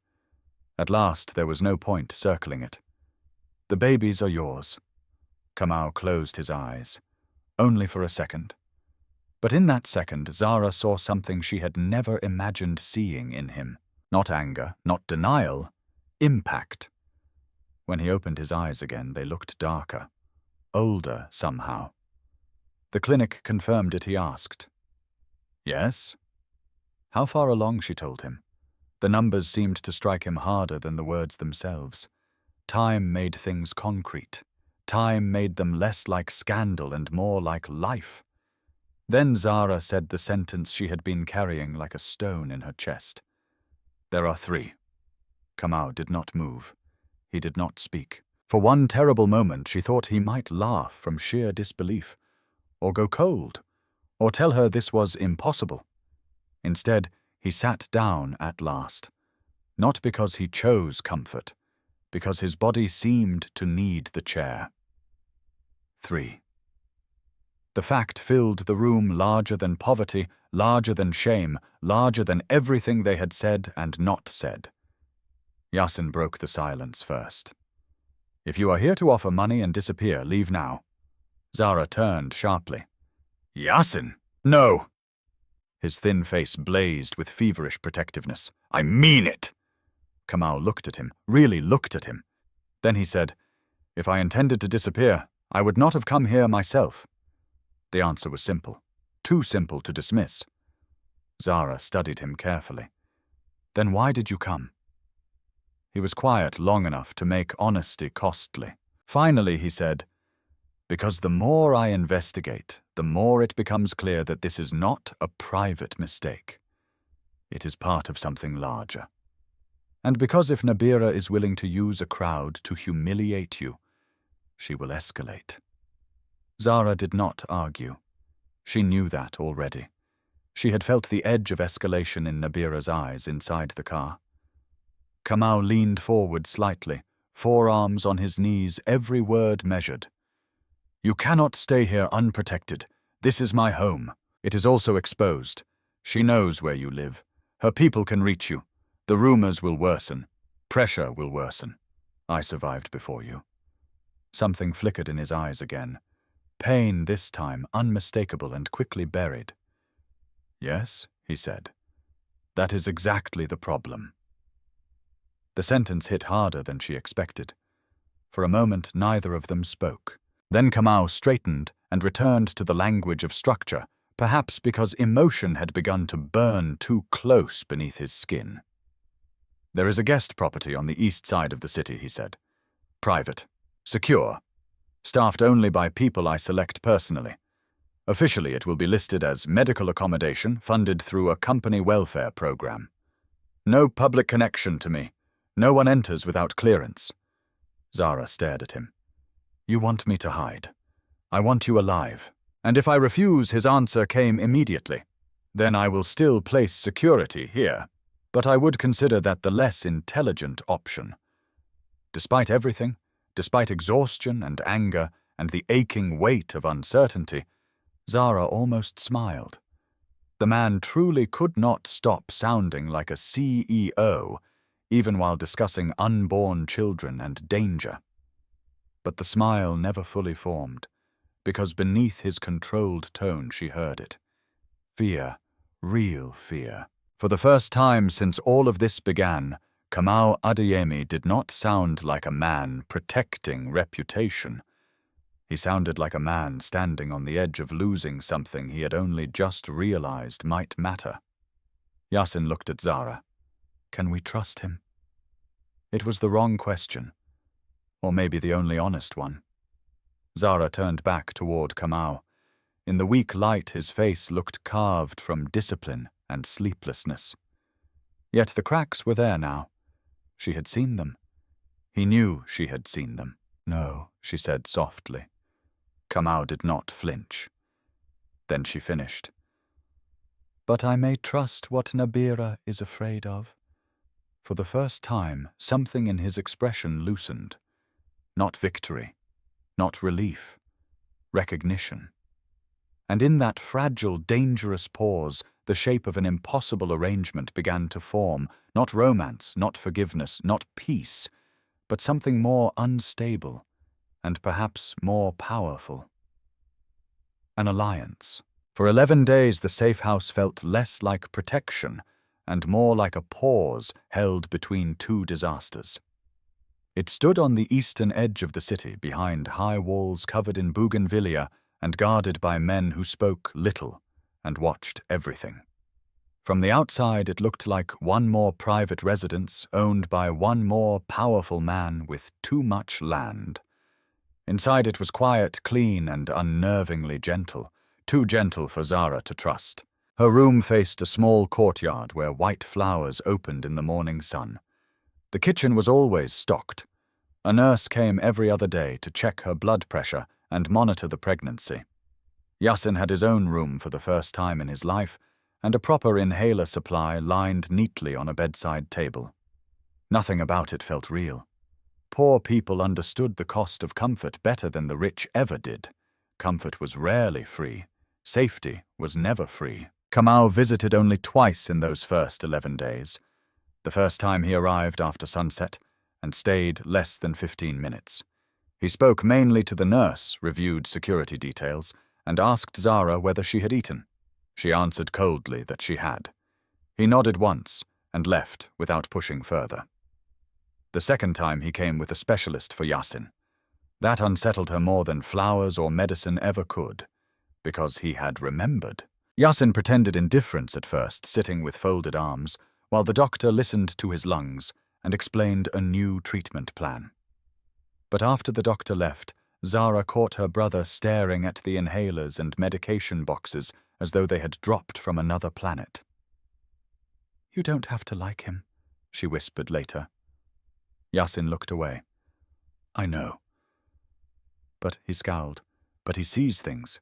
At last there was no point circling it. "The babies are yours." Kamau closed his eyes. Only for a second. But in that second, Zahra saw something she had never imagined seeing in him. Not anger, not denial, impact. When he opened his eyes again, they looked darker, older somehow. The clinic confirmed it, he asked. "Yes?" "How far along?" she told him. The numbers seemed to strike him harder than the words themselves. Time made things concrete. Time made them less like scandal and more like life. Then Zahra said the sentence she had been carrying like a stone in her chest. "There are 3. Kamau did not move. He did not speak. For one terrible moment she thought he might laugh from sheer disbelief, or go cold, or tell her this was impossible. Instead, he sat down at last, not because he chose comfort, because his body seemed to need the chair. 3. The fact filled the room larger than poverty, larger than shame, larger than everything they had said and not said. Yasin broke the silence first. "If you are here to offer money and disappear, leave now." Zahra turned sharply. "Yasin! No!" His thin face blazed with feverish protectiveness. "I mean it!" Kamau looked at him, really looked at him. Then he said, "If I intended to disappear, I would not have come here myself." The answer was simple, too simple to dismiss. Zahra studied him carefully. "Then why did you come?" He was quiet long enough to make honesty costly. Finally, he said, "Because the more I investigate, the more it becomes clear that this is not a private mistake. It is part of something larger. And because if Nabira is willing to use a crowd to humiliate you, she will escalate." Zahra did not argue. She knew that already. She had felt the edge of escalation in Nabira's eyes inside the car. Kamau leaned forward slightly, forearms on his knees, every word measured. "You cannot stay here unprotected. This is my home. It is also exposed. She knows where you live. Her people can reach you. The rumors will worsen. Pressure will worsen. I survived before you." Something flickered in his eyes again. Pain this time, unmistakable and quickly buried. "Yes," he said. "That is exactly the problem." The sentence hit harder than she expected. For a moment, neither of them spoke. Then Kamau straightened and returned to the language of structure, perhaps because emotion had begun to burn too close beneath his skin. "There is a guest property on the east side of the city," he said. "Private. Secure. Staffed only by people I select personally. Officially, it will be listed as medical accommodation funded through a company welfare program. No public connection to me. No one enters without clearance." Zahra stared at him. "You want me to hide. I want you alive. And if I refuse," his answer came immediately, "then I will still place security here. But I would consider that the less intelligent option." Despite everything, despite exhaustion and anger and the aching weight of uncertainty, Zahra almost smiled. The man truly could not stop sounding like a CEO, even while discussing unborn children and danger. But the smile never fully formed, because beneath his controlled tone she heard it. Fear, real fear. For the first time since all of this began, Kamau Adeyemi did not sound like a man protecting reputation. He sounded like a man standing on the edge of losing something he had only just realized might matter. Yasin looked at Zahra. "Can we trust him?" It was the wrong question, or maybe the only honest one. Zahra turned back toward Kamau. In the weak light, his face looked carved from discipline and sleeplessness. Yet the cracks were there now. She had seen them. He knew she had seen them. "No," she said softly. Kamau did not flinch. Then she finished. "But I may trust what Nabira is afraid of." For the first time, something in his expression loosened. Not victory, not relief, recognition. And in that fragile, dangerous pause, the shape of an impossible arrangement began to form, not romance, not forgiveness, not peace, but something more unstable, and perhaps more powerful. An alliance. For 11 days the safe house felt less like protection and more like a pause held between two disasters. It stood on the eastern edge of the city, behind high walls covered in bougainvillea and guarded by men who spoke little and watched everything. From the outside it looked like one more private residence owned by one more powerful man with too much land. Inside it was quiet, clean, and unnervingly gentle, too gentle for Zahra to trust. Her room faced a small courtyard where white flowers opened in the morning sun. The kitchen was always stocked. A nurse came every other day to check her blood pressure and monitor the pregnancy. Yasin had his own room for the first time in his life, and a proper inhaler supply lined neatly on a bedside table. Nothing about it felt real. Poor people understood the cost of comfort better than the rich ever did. Comfort was rarely free. Safety was never free. Kamau visited only twice in those first 11 days. The first time he arrived after sunset and stayed less than 15 minutes. He spoke mainly to the nurse, reviewed security details, and asked Zahra whether she had eaten. She answered coldly that she had. He nodded once and left without pushing further. The second time he came with a specialist for Yasin. That unsettled her more than flowers or medicine ever could, because he had remembered. Yasin pretended indifference at first, sitting with folded arms, while the doctor listened to his lungs and explained a new treatment plan. But after the doctor left, Zahra caught her brother staring at the inhalers and medication boxes as though they had dropped from another planet. "You don't have to like him," she whispered later. Yasin looked away. "I know." But he scowled. "But he sees things."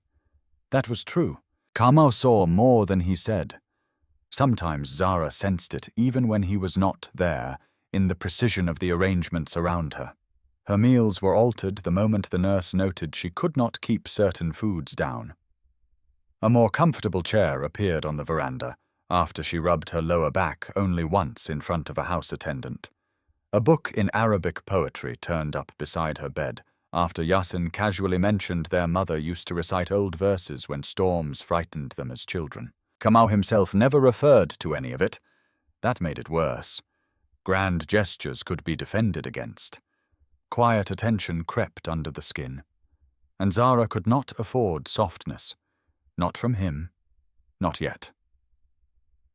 That was true. Kamau saw more than he said. Sometimes Zahra sensed it even when he was not there, in the precision of the arrangements around her. Her meals were altered the moment the nurse noted she could not keep certain foods down. A more comfortable chair appeared on the veranda after she rubbed her lower back only once in front of a house attendant. A book in Arabic poetry turned up beside her bed after Yasin casually mentioned their mother used to recite old verses when storms frightened them as children. Kamau himself never referred to any of it. That made it worse. Grand gestures could be defended against. Quiet attention crept under the skin. And Zahra could not afford softness. Not from him. Not yet.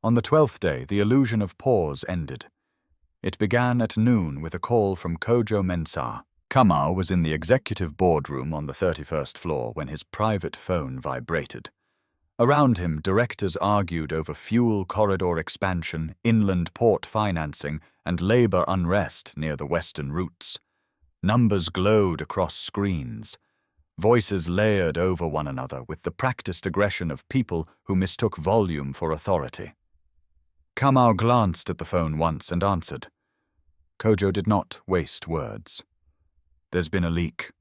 On the 12th day, the illusion of pause ended. It began at noon with a call from Kojo Mensah. Kamau was in the executive boardroom on the 31st floor when his private phone vibrated. Around him, directors argued over fuel corridor expansion, inland port financing, and labor unrest near the western routes. Numbers glowed across screens. Voices layered over one another with the practiced aggression of people who mistook volume for authority. Kamau glanced at the phone once and answered. Kojo did not waste words. There's been a leak.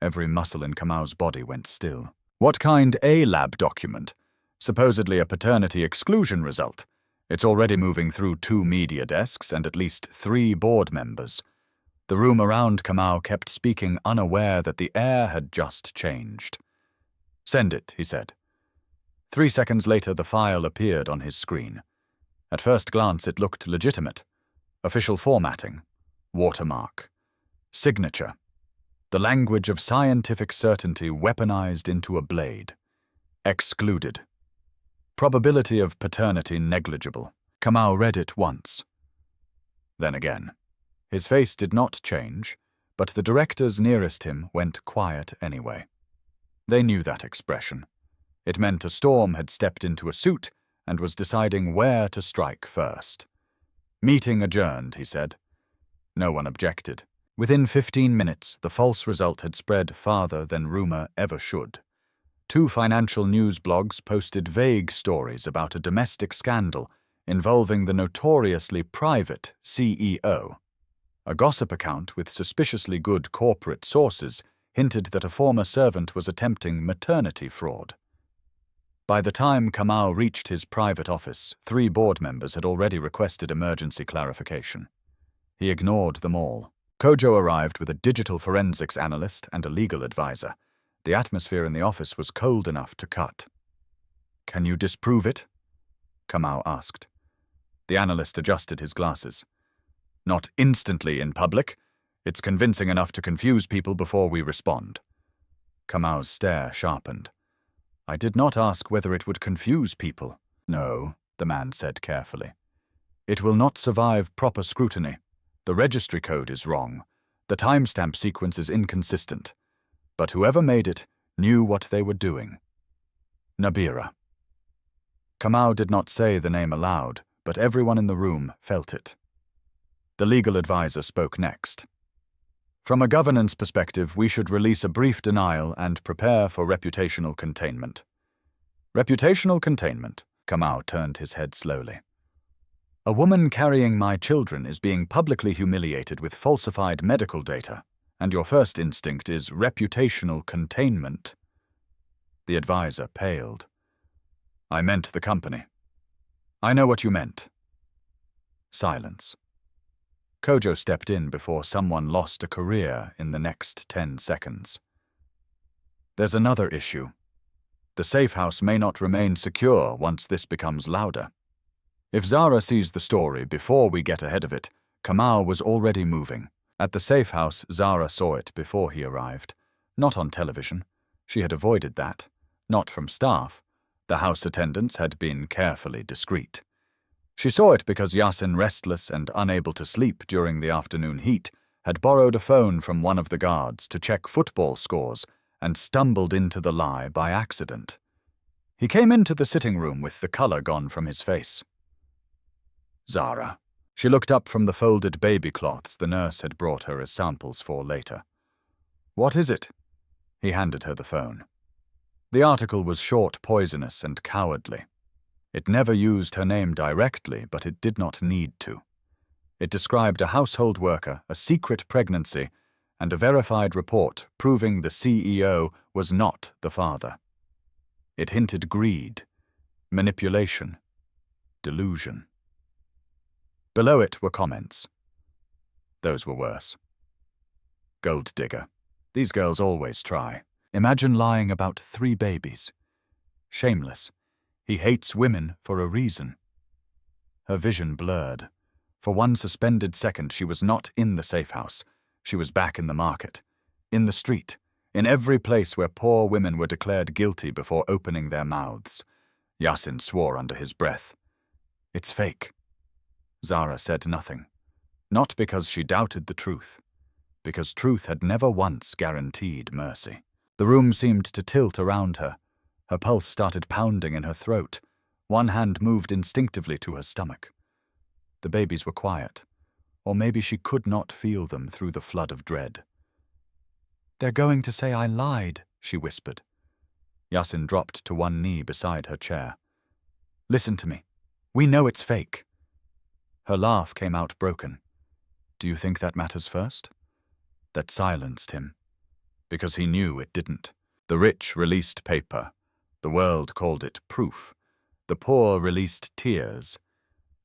Every muscle in Kamau's body went still. What kind? A lab document? Supposedly a paternity exclusion result. It's already moving through 2 media desks and at least 3 board members. The room around Kamau kept speaking, unaware that the air had just changed. Send it, he said. 3 seconds later, the file appeared on his screen. At first glance, it looked legitimate. Official formatting. Watermark. Signature. The language of scientific certainty weaponized into a blade. Excluded. Probability of paternity negligible. Kamau read it once. Then again. His face did not change, but the directors nearest him went quiet anyway. They knew that expression. It meant a storm had stepped into a suit and was deciding where to strike first. Meeting adjourned, he said. No one objected. Within 15 minutes, the false result had spread farther than rumor ever should. 2 financial news blogs posted vague stories about a domestic scandal involving the notoriously private CEO. A gossip account with suspiciously good corporate sources hinted that a former servant was attempting maternity fraud. By the time Kamau reached his private office, 3 board members had already requested emergency clarification. He ignored them all. Kojo arrived with a digital forensics analyst and a legal advisor. The atmosphere in the office was cold enough to cut. Can you disprove it? Kamau asked. The analyst adjusted his glasses. Not instantly in public. It's convincing enough to confuse people before we respond. Kamau's stare sharpened. I did not ask whether it would confuse people. No, the man said carefully. It will not survive proper scrutiny. The registry code is wrong. The timestamp sequence is inconsistent. But whoever made it knew what they were doing. Nabira. Kamau did not say the name aloud, but everyone in the room felt it. The legal advisor spoke next. From a governance perspective, we should release a brief denial and prepare for reputational containment. Reputational containment? Kamau turned his head slowly. A woman carrying my children is being publicly humiliated with falsified medical data, and your first instinct is reputational containment. The advisor paled. I meant the company. I know what you meant. Silence. Kojo stepped in before someone lost a career in the next 10 seconds. There's another issue. The safe house may not remain secure once this becomes louder. If Zahra sees the story before we get ahead of it, Kamau was already moving. At the safe house, Zahra saw it before he arrived. Not on television. She had avoided that. Not from staff. The house attendants had been carefully discreet. She saw it because Yasin, restless and unable to sleep during the afternoon heat, had borrowed a phone from one of the guards to check football scores and stumbled into the lie by accident. He came into the sitting room with the color gone from his face. Zahra. She looked up from the folded baby cloths the nurse had brought her as samples for later. What is it? He handed her the phone. The article was short, poisonous, and cowardly. It never used her name directly, but it did not need to. It described a household worker, a secret pregnancy, and a verified report proving the CEO was not the father. It hinted greed, manipulation, delusion. Below it were comments. Those were worse. Gold digger. These girls always try. Imagine lying about 3 babies. Shameless. He hates women for a reason. Her vision blurred. For one suspended second, she was not in the safe house. She was back in the market, in the street, in every place where poor women were declared guilty before opening their mouths. Yasin swore under his breath. It's fake. Zahra said nothing. Not because she doubted the truth, because truth had never once guaranteed mercy. The room seemed to tilt around her. Her pulse started pounding in her throat. One hand moved instinctively to her stomach. The babies were quiet, or maybe she could not feel them through the flood of dread. "They're going to say I lied," she whispered. Yasin dropped to one knee beside her chair. "Listen to me. We know it's fake." Her laugh came out broken. "Do you think that matters first?" That silenced him, because he knew it didn't. The rich released paper. The world called it proof. The poor released tears.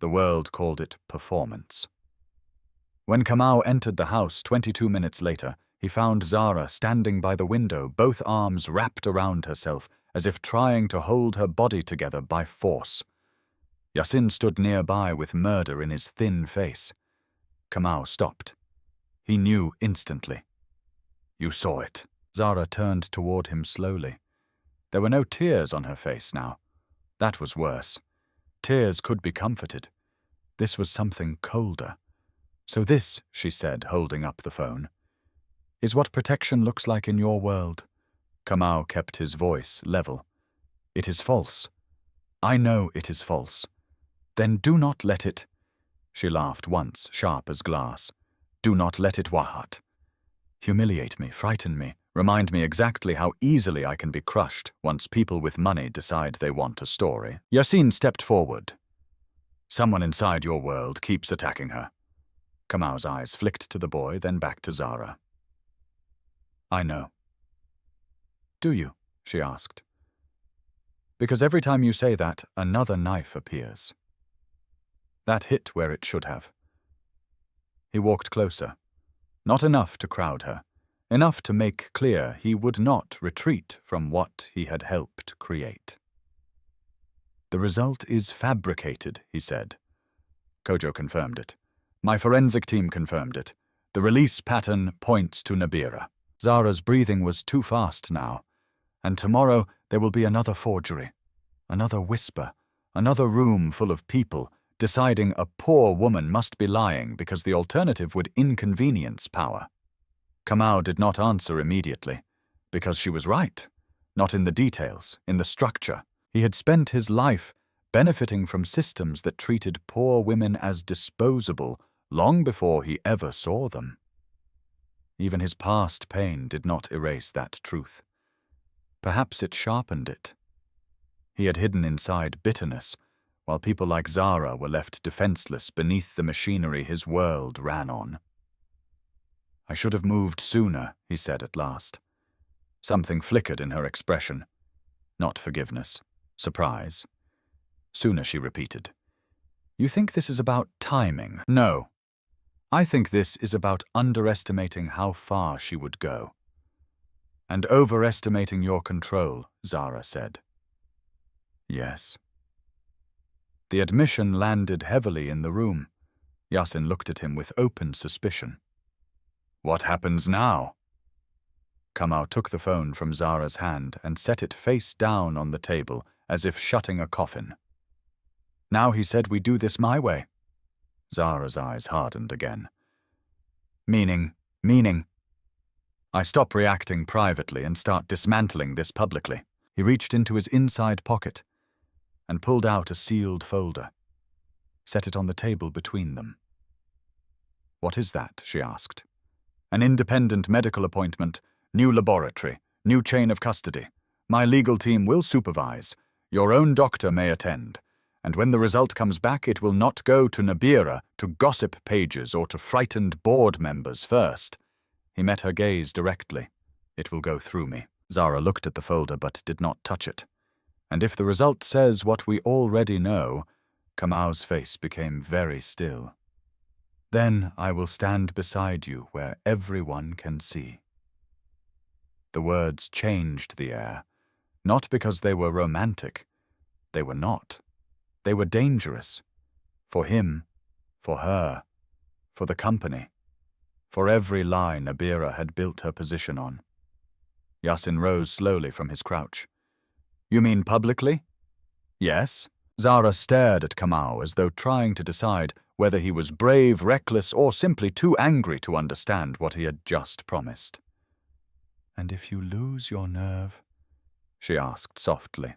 The world called it performance. When Kamau entered the house 22 minutes later, he found Zahra standing by the window, both arms wrapped around herself, as if trying to hold her body together by force. Yasin stood nearby with murder in his thin face. Kamau stopped. He knew instantly. "You saw it." Zahra turned toward him slowly. There were no tears on her face now. That was worse. Tears could be comforted. This was something colder. "So this," she said, holding up the phone, "is what protection looks like in your world." Kamau kept his voice level. "It is false. I know it is false. Then do not let it—" She laughed once, sharp as glass. "Do not let it wahat. Humiliate me, frighten me, remind me exactly how easily I can be crushed once people with money decide they want a story." Yasin stepped forward. "Someone inside your world keeps attacking her." Kamau's eyes flicked to the boy, then back to Zahra. "I know." "Do you?" she asked. "Because every time you say that, another knife appears." That hit where it should have. He walked closer. Not enough to crowd her. Enough to make clear he would not retreat from what he had helped create. "The result is fabricated," he said. Kojo confirmed it. "My forensic team confirmed it. The release pattern points to Nabira." Zahra's breathing was too fast now. "And tomorrow there will be another forgery. Another whisper. Another room full of people deciding a poor woman must be lying because the alternative would inconvenience power." Kamau did not answer immediately, because she was right. Not in the details, in the structure. He had spent his life benefiting from systems that treated poor women as disposable long before he ever saw them. Even his past pain did not erase that truth. Perhaps it sharpened it. He had hidden inside bitterness, while people like Zahra were left defenseless beneath the machinery his world ran on. "I should have moved sooner," he said at last. Something flickered in her expression. Not forgiveness. Surprise. "Sooner," she repeated. "You think this is about timing?" "No. I think this is about underestimating how far she would go." "And overestimating your control," Zahra said. "Yes." The admission landed heavily in the room. Yasin looked at him with open suspicion. "What happens now?" Kamau took the phone from Zahra's hand and set it face down on the table, as if shutting a coffin. "Now he said we do this my way." Zahra's eyes hardened again. Meaning. I stop reacting privately and start dismantling this publicly." He reached into his inside pocket and pulled out a sealed folder. Set it on the table between them. "What is that?" she asked. "An independent medical appointment, new laboratory, new chain of custody. My legal team will supervise. Your own doctor may attend. And when the result comes back, it will not go to Nabira, to gossip pages, or to frightened board members first." He met her gaze directly. "It will go through me." Zahra looked at the folder but did not touch it. And if the result says what we already know, Kamau's face became very still. Then I will stand beside you where everyone can see. The words changed the air, not because they were romantic. They were not. They were dangerous. For him, for her, for the company, for every lie Nabira had built her position on. Yasin rose slowly from his crouch. You mean publicly? Yes. Zahra stared at Kamau as though trying to decide whether he was brave, reckless, or simply too angry to understand what he had just promised. And if you lose your nerve? She asked softly.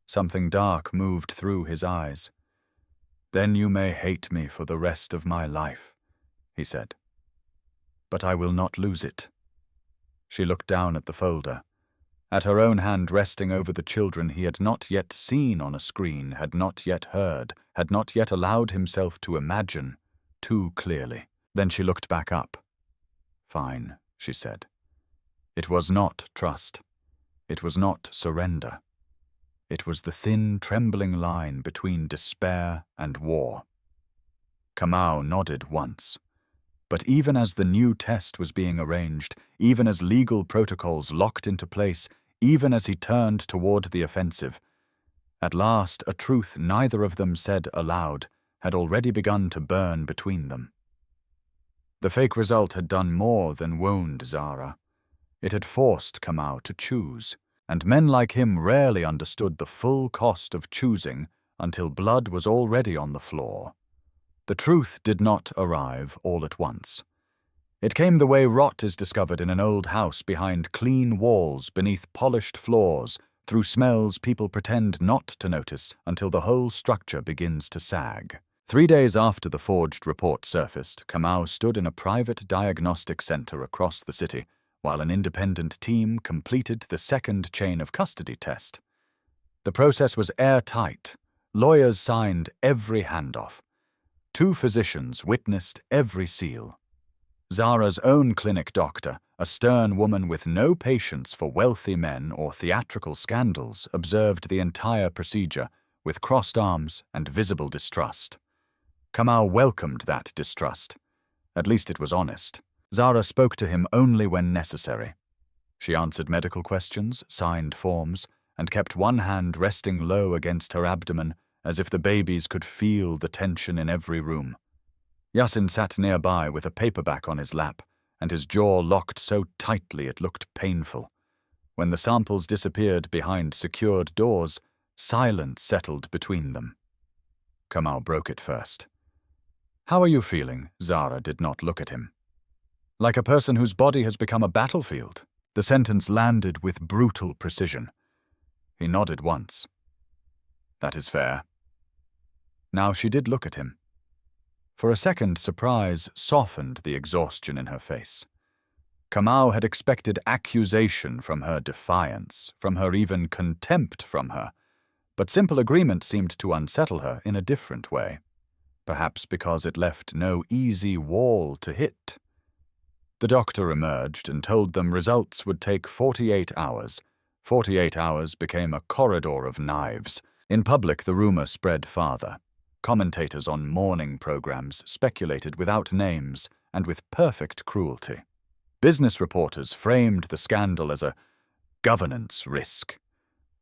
Something dark moved through his eyes. Then you may hate me for the rest of my life, he said. But I will not lose it. She looked down at the folder. At her own hand resting over the children he had not yet seen on a screen, had not yet heard, had not yet allowed himself to imagine too clearly. Then she looked back up. Fine, she said. It was not trust. It was not surrender. It was the thin, trembling line between despair and war. Kamau nodded once. But even as the new test was being arranged, even as legal protocols locked into place, even as he turned toward the offensive, at last a truth neither of them said aloud had already begun to burn between them. The fake result had done more than wound Zahra. It had forced Kamau to choose, and men like him rarely understood the full cost of choosing until blood was already on the floor. The truth did not arrive all at once. It came the way rot is discovered in an old house behind clean walls, beneath polished floors, through smells people pretend not to notice until the whole structure begins to sag. 3 days after the forged report surfaced, Kamau stood in a private diagnostic center across the city, while an independent team completed the second chain of custody test. The process was airtight. Lawyers signed every handoff. 2 physicians witnessed every seal. Zahra's own clinic doctor, a stern woman with no patience for wealthy men or theatrical scandals, observed the entire procedure with crossed arms and visible distrust. Kamau welcomed that distrust. At least it was honest. Zahra spoke to him only when necessary. She answered medical questions, signed forms, and kept one hand resting low against her abdomen, as if the babies could feel the tension in every room. Yasin sat nearby with a paperback on his lap, and his jaw locked so tightly it looked painful. When the samples disappeared behind secured doors, silence settled between them. Kamau broke it first. How are you feeling? Zahra did not look at him. Like a person whose body has become a battlefield. The sentence landed with brutal precision. He nodded once. That is fair. Now she did look at him. For a second, surprise softened the exhaustion in her face. Kamau had expected accusation from her, defiance, from her, even contempt from her, but simple agreement seemed to unsettle her in a different way, perhaps because it left no easy wall to hit. The doctor emerged and told them results would take 48 hours. 48 hours became a corridor of knives. In public, the rumor spread farther. Commentators on morning programs speculated without names and with perfect cruelty. Business reporters framed the scandal as a governance risk.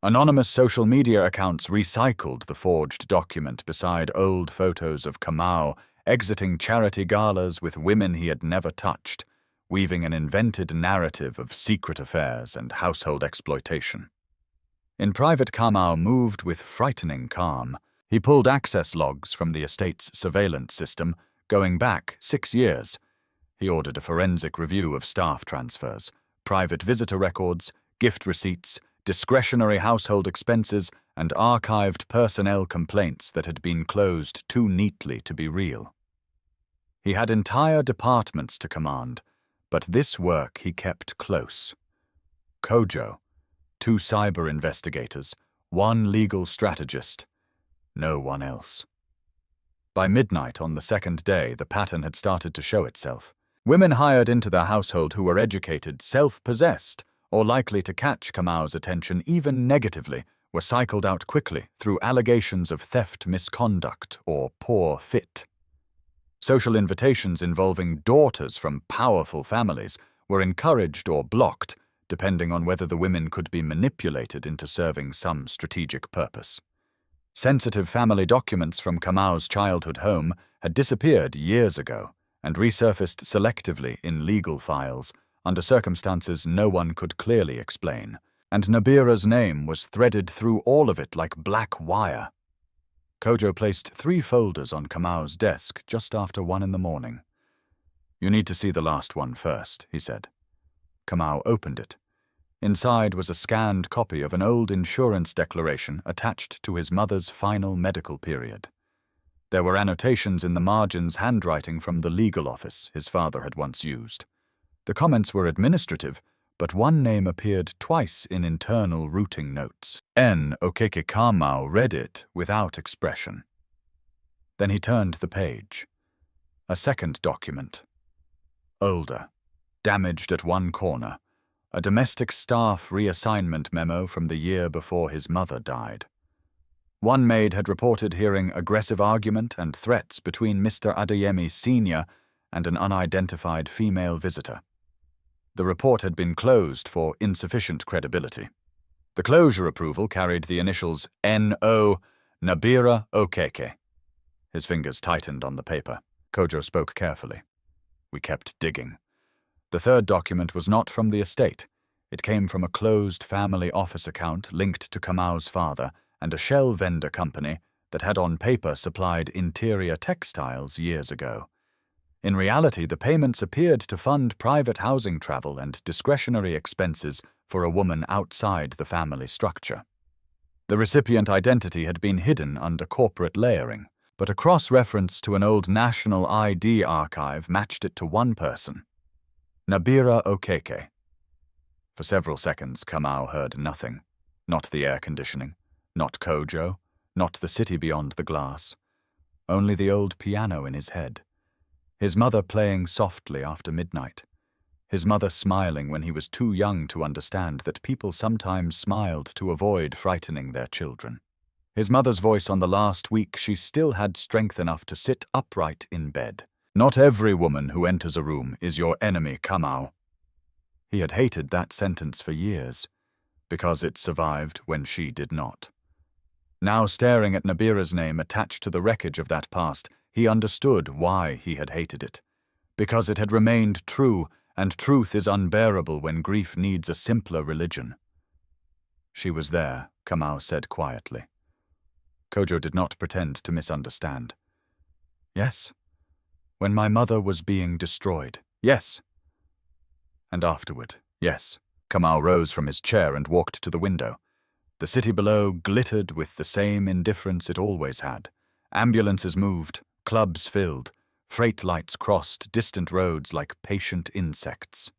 Anonymous social media accounts recycled the forged document beside old photos of Kamau exiting charity galas with women he had never touched, weaving an invented narrative of secret affairs and household exploitation. In private, Kamau moved with frightening calm. He pulled access logs from the estate's surveillance system, going back 6 years. He ordered a forensic review of staff transfers, private visitor records, gift receipts, discretionary household expenses, and archived personnel complaints that had been closed too neatly to be real. He had entire departments to command, but this work he kept close. Kojo, 2 cyber investigators, 1 legal strategist, no one else. By midnight on the second day, the pattern had started to show itself. Women hired into the household who were educated, self-possessed, or likely to catch Kamau's attention even negatively were cycled out quickly through allegations of theft, misconduct, or poor fit. Social invitations involving daughters from powerful families were encouraged or blocked, depending on whether the women could be manipulated into serving some strategic purpose. Sensitive family documents from Kamau's childhood home had disappeared years ago and resurfaced selectively in legal files under circumstances no one could clearly explain, and Nabira's name was threaded through all of it like black wire. Kojo placed 3 folders on Kamau's desk just after 1 in the morning. "You need to see the last one first," he said. Kamau opened it. Inside was a scanned copy of an old insurance declaration attached to his mother's final medical period. There were annotations in the margins handwriting from the legal office his father had once used. The comments were administrative, but one name appeared twice in internal routing notes. Okeke Kamau read it without expression. Then he turned the page. A second document. Older, damaged at one corner. A domestic staff reassignment memo from the year before his mother died. One maid had reported hearing aggressive argument and threats between Mr. Adeyemi Sr. and an unidentified female visitor. The report had been closed for insufficient credibility. The closure approval carried the initials N.O. Nabira Okeke. His fingers tightened on the paper. Kojo spoke carefully. We kept digging. The third document was not from the estate. It came from a closed family office account linked to Kamau's father and a shell vendor company that had on paper supplied interior textiles years ago. In reality, the payments appeared to fund private housing travel and discretionary expenses for a woman outside the family structure. The recipient identity had been hidden under corporate layering, but a cross-reference to an old national ID archive matched it to one person. Nabira Okeke. For several seconds, Kamau heard nothing. Not the air conditioning, not Kojo, not the city beyond the glass. Only the old piano in his head. His mother playing softly after midnight. His mother smiling when he was too young to understand that people sometimes smiled to avoid frightening their children. His mother's voice on the last week she still had strength enough to sit upright in bed. Not every woman who enters a room is your enemy, Kamau. He had hated that sentence for years, because it survived when she did not. Now staring at Nabira's name attached to the wreckage of that past, he understood why he had hated it. Because it had remained true, and truth is unbearable when grief needs a simpler religion. She was there, Kamau said quietly. Kojo did not pretend to misunderstand. Yes. When my mother was being destroyed, yes. And afterward, yes. Kamau rose from his chair and walked to the window. The city below glittered with the same indifference it always had. Ambulances moved, clubs filled, freight lights crossed distant roads like patient insects.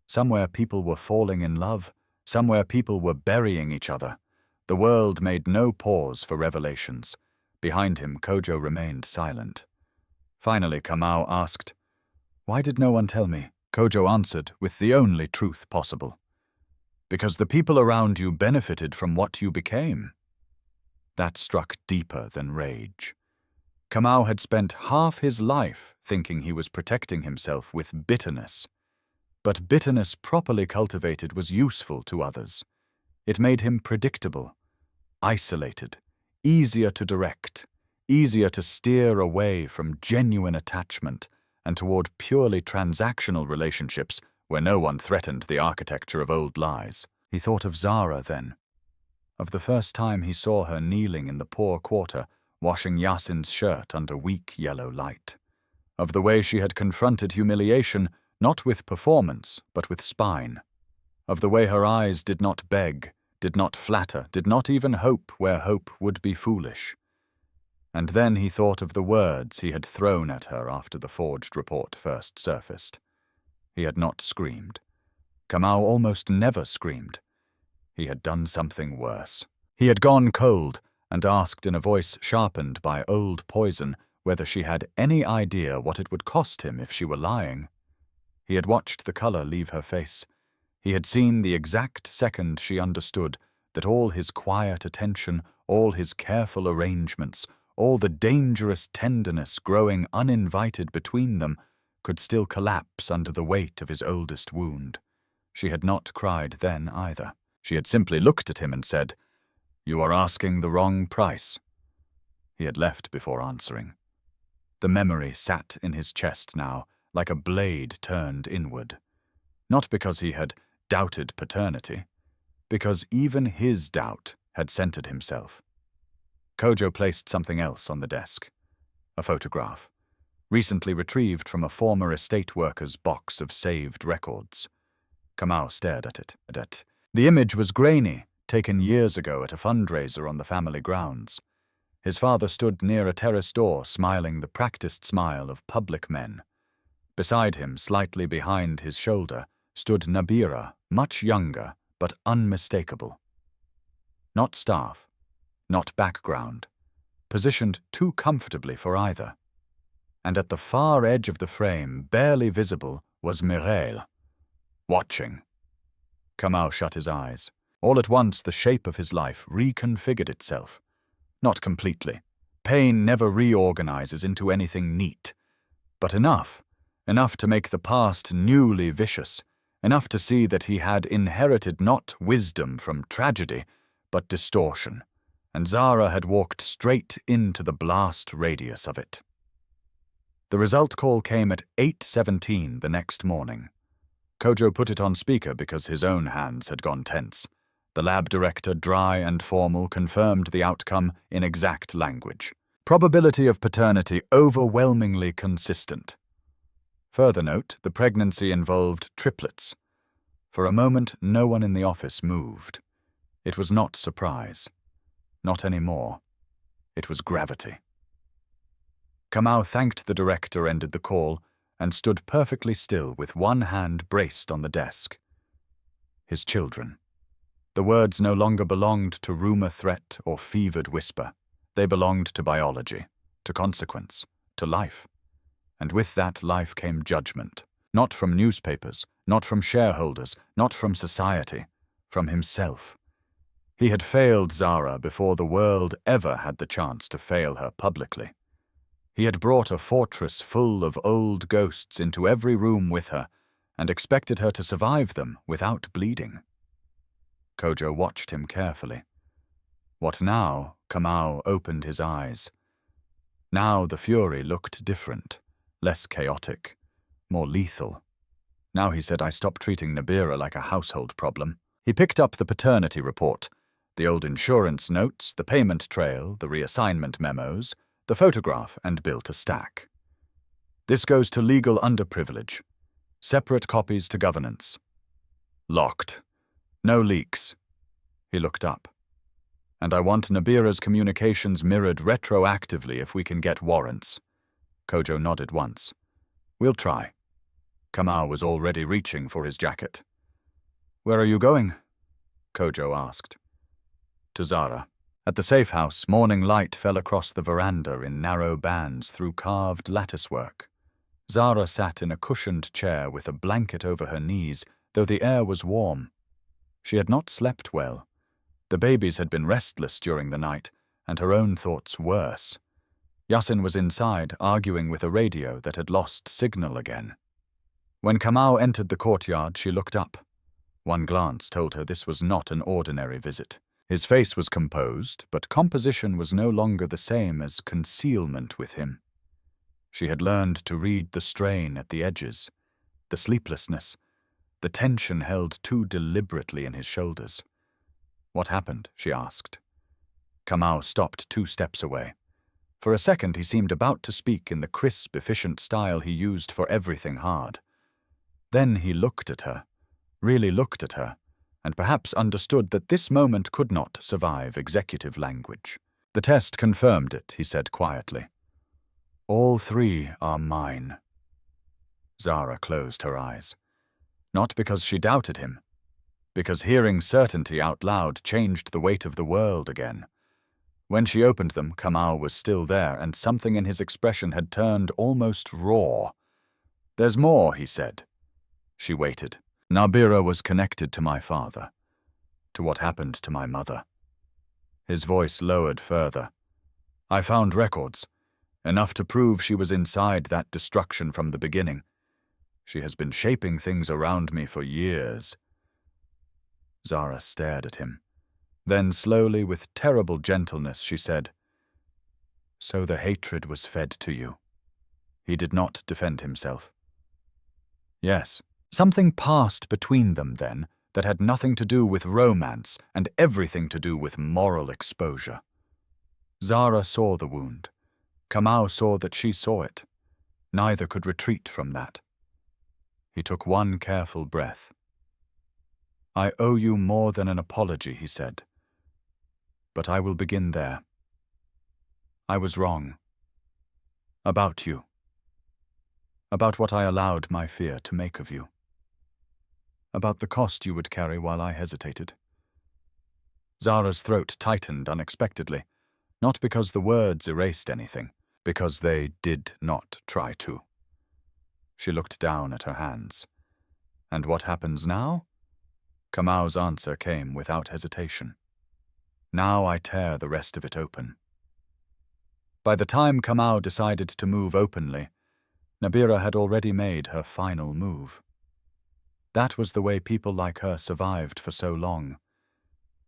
Somewhere people were falling in love, somewhere people were burying each other. The world made no pause for revelations. Behind him, Kojo remained silent. Finally, Kamau asked, "Why did no one tell me?" Kojo answered with the only truth possible. "Because the people around you benefited from what you became." That struck deeper than rage. Kamau had spent half his life thinking he was protecting himself with bitterness. But bitterness properly cultivated was useful to others. It made him predictable, isolated, easier to direct, easier to steer away from genuine attachment and toward purely transactional relationships where no one threatened the architecture of old lies. He thought of Zahra then, of the first time he saw her kneeling in the poor quarter, washing Yasin's shirt under weak yellow light, of the way she had confronted humiliation not with performance but with spine, of the way her eyes did not beg, did not flatter, did not even hope where hope would be foolish. And then he thought of the words he had thrown at her after the forged report first surfaced. He had not screamed. Kamau almost never screamed. He had done something worse. He had gone cold and asked in a voice sharpened by old poison whether she had any idea what it would cost him if she were lying. He had watched the color leave her face. He had seen the exact second she understood, that all his quiet attention, all his careful arrangements, all the dangerous tenderness growing uninvited between them, could still collapse under the weight of his oldest wound. She had not cried then either. She had simply looked at him and said, "You are asking the wrong price." He had left before answering. The memory sat in his chest now, like a blade turned inward. Not because he had doubted paternity, because even his doubt had centered himself. Kojo placed something else on the desk. A photograph, recently retrieved from a former estate worker's box of saved records. Kamau stared at it. The image was grainy, taken years ago at a fundraiser on the family grounds. His father stood near a terrace door, smiling the practiced smile of public men. Beside him, slightly behind his shoulder, stood Nabira, much younger, but unmistakable. Not staff, not background, positioned too comfortably for either. And at the far edge of the frame, barely visible, was Mireille, watching. Kamau shut his eyes. All at once, the shape of his life reconfigured itself. Not completely. Pain never reorganizes into anything neat. But enough to make the past newly vicious, enough to see that he had inherited not wisdom from tragedy, but distortion, and Zahra had walked straight into the blast radius of it. The result call came at 8:17 the next morning. Kojo put it on speaker because his own hands had gone tense. The lab director, dry and formal, confirmed the outcome in exact language. Probability of paternity overwhelmingly consistent. Further note, the pregnancy involved triplets. For a moment, no one in the office moved. It was not surprise. Not anymore. It was gravity. Kamau thanked the director, ended the call, and stood perfectly still with one hand braced on the desk. His children. The words no longer belonged to rumor threat or fevered whisper. They belonged to biology, to consequence, to life. And with that life came judgment, not from newspapers, not from shareholders, not from society, from himself. He had failed Zahra before the world ever had the chance to fail her publicly. He had brought a fortress full of old ghosts into every room with her and expected her to survive them without bleeding. Kojo watched him carefully. What now? Kamau opened his eyes. Now the fury looked different, less chaotic, more lethal. Now he said, "I stopped treating Nabira like a household problem." He picked up the paternity report, the old insurance notes, the payment trail, the reassignment memos, the photograph, and built a stack. "This goes to legal underprivilege. Separate copies to governance. Locked. No leaks." He looked up. "And I want Nabira's communications mirrored retroactively if we can get warrants." Kojo nodded once. "We'll try." Kamau was already reaching for his jacket. "Where are you going?" Kojo asked. "To Zahra." At the safe house, morning light fell across the veranda in narrow bands through carved latticework. Zahra sat in a cushioned chair with a blanket over her knees, though the air was warm. She had not slept well. The babies had been restless during the night, and her own thoughts worse. Yasin was inside, arguing with a radio that had lost signal again. When Kamau entered the courtyard, she looked up. One glance told her this was not an ordinary visit. His face was composed, but composition was no longer the same as concealment with him. She had learned to read the strain at the edges, the sleeplessness, the tension held too deliberately in his shoulders. "What happened?" she asked. Kamau stopped 2 steps away. For a second he seemed about to speak in the crisp, efficient style he used for everything hard. Then he looked at her, really looked at her, and perhaps understood that this moment could not survive executive language. "The test confirmed it," he said quietly. "All 3 are mine." Zahra closed her eyes. Not because she doubted him, because hearing certainty out loud changed the weight of the world again. When she opened them, Kamau was still there, and something in his expression had turned almost raw. "There's more," he said. She waited. "Nabira was connected to my father. to what happened to my mother. His voice lowered further. I found records, enough to prove she was inside that destruction from the beginning. She has been shaping things around me for years. Zahra stared at him. Then slowly, with terrible gentleness, she said, "So the hatred was fed to you." He did not defend himself. Yes, something passed between them then that had nothing to do with romance and everything to do with moral exposure. Zahra saw the wound. Kamau saw that she saw it. Neither could retreat from that. He took one careful breath. "I owe you more than an apology," he said. "But I will begin there. I was wrong. About you. About what I allowed my fear to make of you. About the cost you would carry while I hesitated." Zahra's throat tightened unexpectedly, not because the words erased anything, because they did not try to. She looked down at her hands. "And what happens now?" Kamau's answer came without hesitation. "Now I tear the rest of it open." By the time Kamau decided to move openly, Nabira had already made her final move. That was the way people like her survived for so long.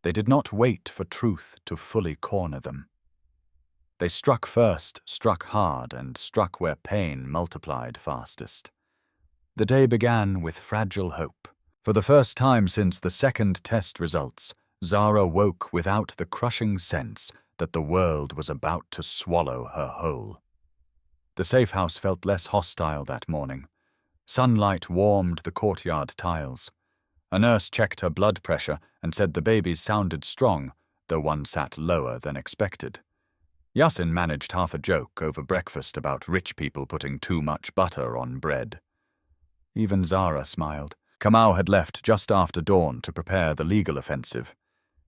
They did not wait for truth to fully corner them. They struck first, struck hard, and struck where pain multiplied fastest. The day began with fragile hope. For the first time since the second test results, Zahra woke without the crushing sense that the world was about to swallow her whole. The safe house felt less hostile that morning. Sunlight warmed the courtyard tiles. A nurse checked her blood pressure and said the babies sounded strong, though one sat lower than expected. Yasin managed half a joke over breakfast about rich people putting too much butter on bread. Even Zahra smiled. Kamau had left just after dawn to prepare the legal offensive.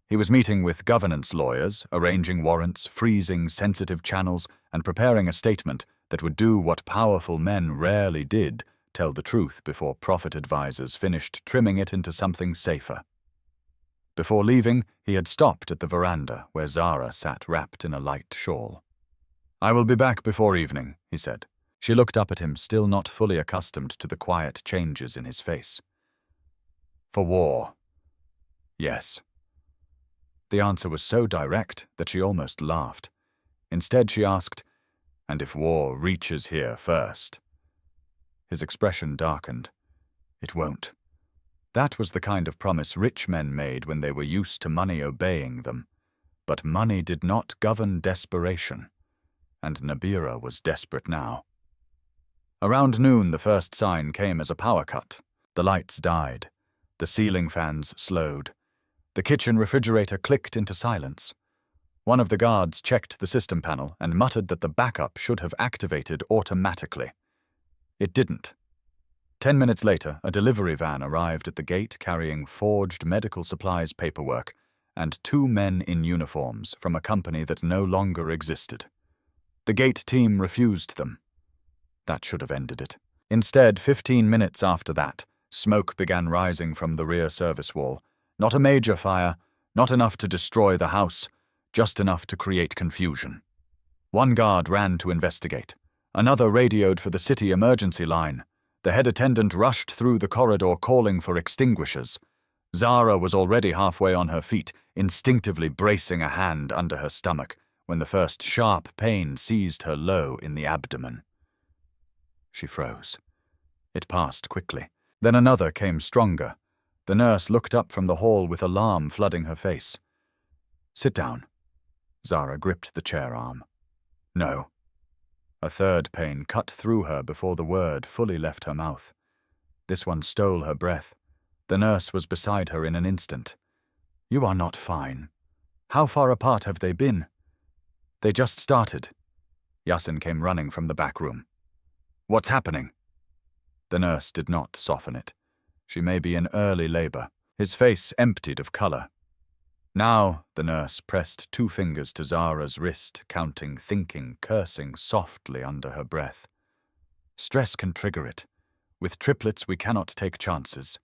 He was meeting with governance lawyers, arranging warrants, freezing sensitive channels, and preparing a statement that would do what powerful men rarely did, tell the truth before profit advisors finished trimming it into something safer. Before leaving, he had stopped at the veranda where Zahra sat wrapped in a light shawl. "I will be back before evening," he said. She looked up at him, still not fully accustomed to the quiet changes in his face. "For war." "Yes." The answer was so direct that she almost laughed. Instead, she asked, "And if war reaches here first?" His expression darkened. "It won't." That was the kind of promise rich men made when they were used to money obeying them. But money did not govern desperation, and Nabira was desperate now. Around noon, the first sign came as a power cut. The lights died. The ceiling fans slowed. The kitchen refrigerator clicked into silence. One of the guards checked the system panel and muttered that the backup should have activated automatically. It didn't. 10 minutes later, a delivery van arrived at the gate carrying forged medical supplies paperwork and 2 men in uniforms from a company that no longer existed. The gate team refused them. That should have ended it. Instead, 15 minutes after that, smoke began rising from the rear service wall. Not a major fire, not enough to destroy the house, just enough to create confusion. One guard ran to investigate. Another radioed for the city emergency line. The head attendant rushed through the corridor calling for extinguishers. Zahra was already halfway on her feet, instinctively bracing a hand under her stomach when the first sharp pain seized her low in the abdomen. She froze. It passed quickly. Then another came stronger. The nurse looked up from the hall with alarm flooding her face. "Sit down." Zahra gripped the chair arm. "No." A third pain cut through her before the word fully left her mouth. This one stole her breath. The nurse was beside her in an instant. "You are not fine. How far apart have they been?" "They just started." Yasin came running from the back room. "What's happening?" The nurse did not soften it. She may be in early labor. His face emptied of color. Now, the nurse pressed 2 fingers to Zahra's wrist, counting, thinking, cursing softly under her breath. "Stress can trigger it. With triplets, we cannot take chances."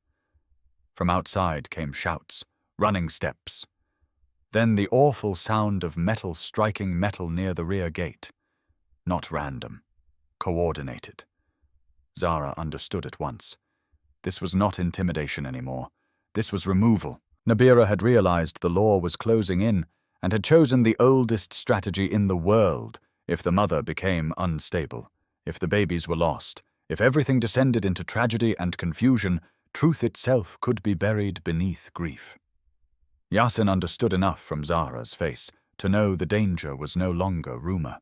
From outside came shouts. running steps. Then the awful sound of metal striking metal near the rear gate. Not random. Coordinated. Zahra understood at once. This was not intimidation anymore. This was removal. Nabira had realized the law was closing in and had chosen the oldest strategy in the world if the mother became unstable, if the babies were lost, if everything descended into tragedy and confusion, truth itself could be buried beneath grief. Yasin understood enough from Zahra's face to know the danger was no longer rumor.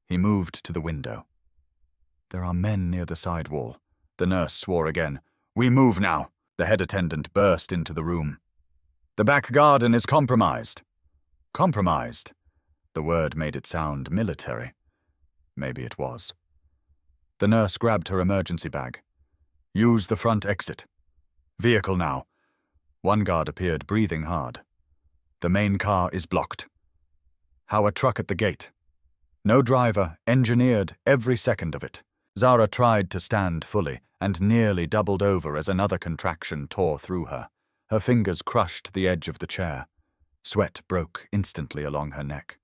He moved to the window. There are men near the side wall. The nurse swore again. We move now. The head attendant burst into the room. The back garden is compromised. Compromised? The word made it sound military. Maybe it was. The nurse grabbed her emergency bag. Use the front exit. Vehicle now. One guard appeared, breathing hard. The main car is blocked. How a truck at the gate. No driver, engineered every second of it. Zahra tried to stand fully and nearly doubled over as another contraction tore through her. Her fingers crushed the edge of the chair. Sweat broke instantly along her neck.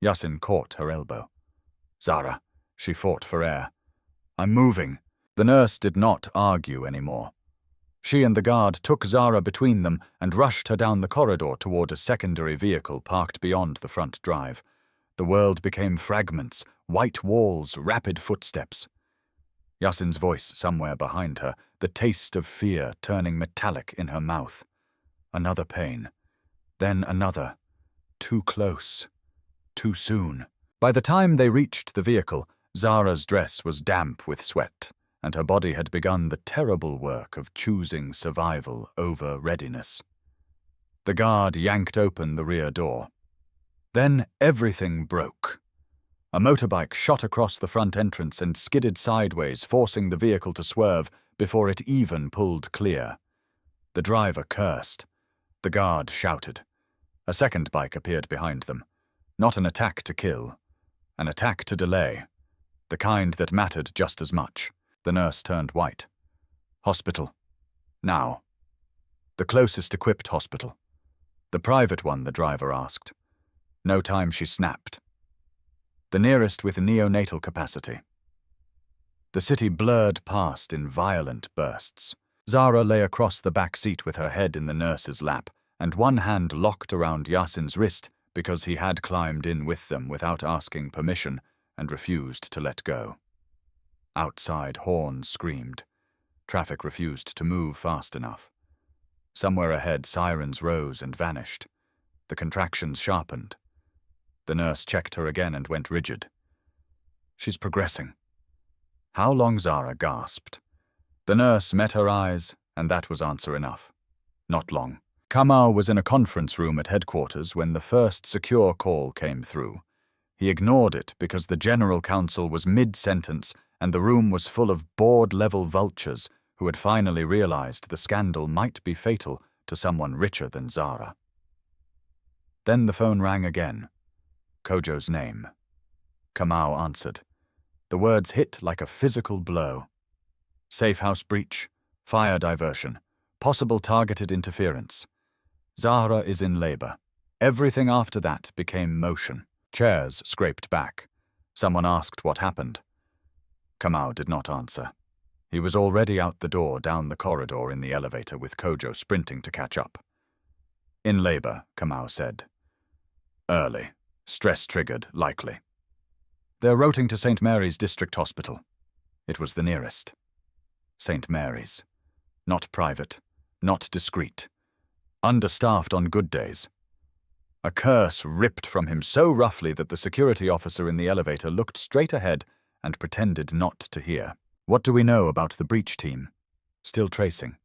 Yasin caught her elbow. Zahra, she fought for air. I'm moving. The nurse did not argue anymore. She and the guard took Zahra between them and rushed her down the corridor toward a secondary vehicle parked beyond the front drive. The world became fragments, white walls, rapid footsteps. Yasin's voice somewhere behind her, the taste of fear turning metallic in her mouth. Another pain. Then another. Too close. Too soon. By the time they reached the vehicle, Zahra's dress was damp with sweat, and her body had begun the terrible work of choosing survival over readiness. The guard yanked open the rear door. Then everything broke. A motorbike shot across the front entrance and skidded sideways, forcing the vehicle to swerve before it even pulled clear. The driver cursed. The guard shouted. A second bike appeared behind them. Not an attack to kill. An attack to delay. The kind that mattered just as much. The nurse turned white. Hospital. Now. The closest equipped hospital. The private one, the driver asked. No time, she snapped. The nearest with neonatal capacity. The city blurred past in violent bursts. Zahra lay across the back seat with her head in the nurse's lap, and one hand locked around Yasin's wrist because he had climbed in with them without asking permission and refused to let go. Outside, horns screamed. Traffic refused to move fast enough. Somewhere ahead, sirens rose and vanished. The contractions sharpened. The nurse checked her again and went rigid. She's progressing. How long? Zahra gasped. The nurse met her eyes, and that was answer enough. Not long. Kamau was in a conference room at headquarters when the first secure call came through. He ignored it because the general counsel was mid-sentence and the room was full of board-level vultures who had finally realized the scandal might be fatal to someone richer than Zahra. Then the phone rang again. Kojo's name. Kamau answered. The words hit like a physical blow. Safe house breach, fire diversion, possible targeted interference. Zahra is in labor. Everything after that became motion. Chairs scraped back. Someone asked what happened. Kamau did not answer. He was already out the door down the corridor in the elevator with Kojo sprinting to catch up. In labor, Kamau said. Early. Stress-triggered, likely. They're routing to St. Mary's District Hospital. It was the nearest. St. Mary's. Not private. Not discreet. Understaffed on good days. A curse ripped from him so roughly that the security officer in the elevator looked straight ahead and pretended not to hear. What do we know about the breach team? Still tracing.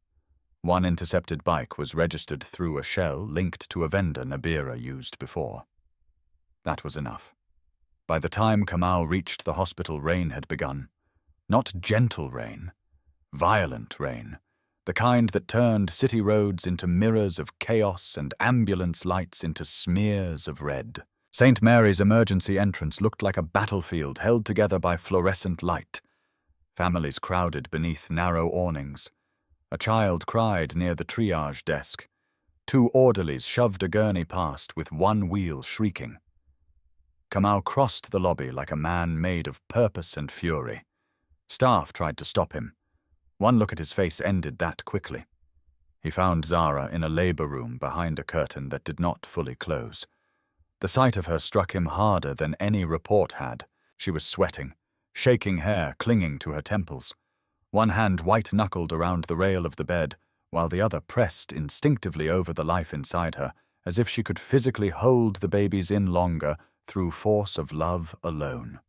One intercepted bike was registered through a shell linked to a vendor Nabira used before. That was enough. By the time Kamau reached the hospital, rain had begun. Not gentle rain. Violent rain. The kind that turned city roads into mirrors of chaos and ambulance lights into smears of red. St. Mary's emergency entrance looked like a battlefield held together by fluorescent light. Families crowded beneath narrow awnings. A child cried near the triage desk. Two orderlies shoved a gurney past with one wheel shrieking. Kamau crossed the lobby like a man made of purpose and fury. Staff tried to stop him. One look at his face ended that quickly. He found Zahra in a labor room behind a curtain that did not fully close. The sight of her struck him harder than any report had. She was sweating, shaking hair clinging to her temples. One hand white-knuckled around the rail of the bed, while the other pressed instinctively over the life inside her, as if she could physically hold the babies in longer through force of love alone.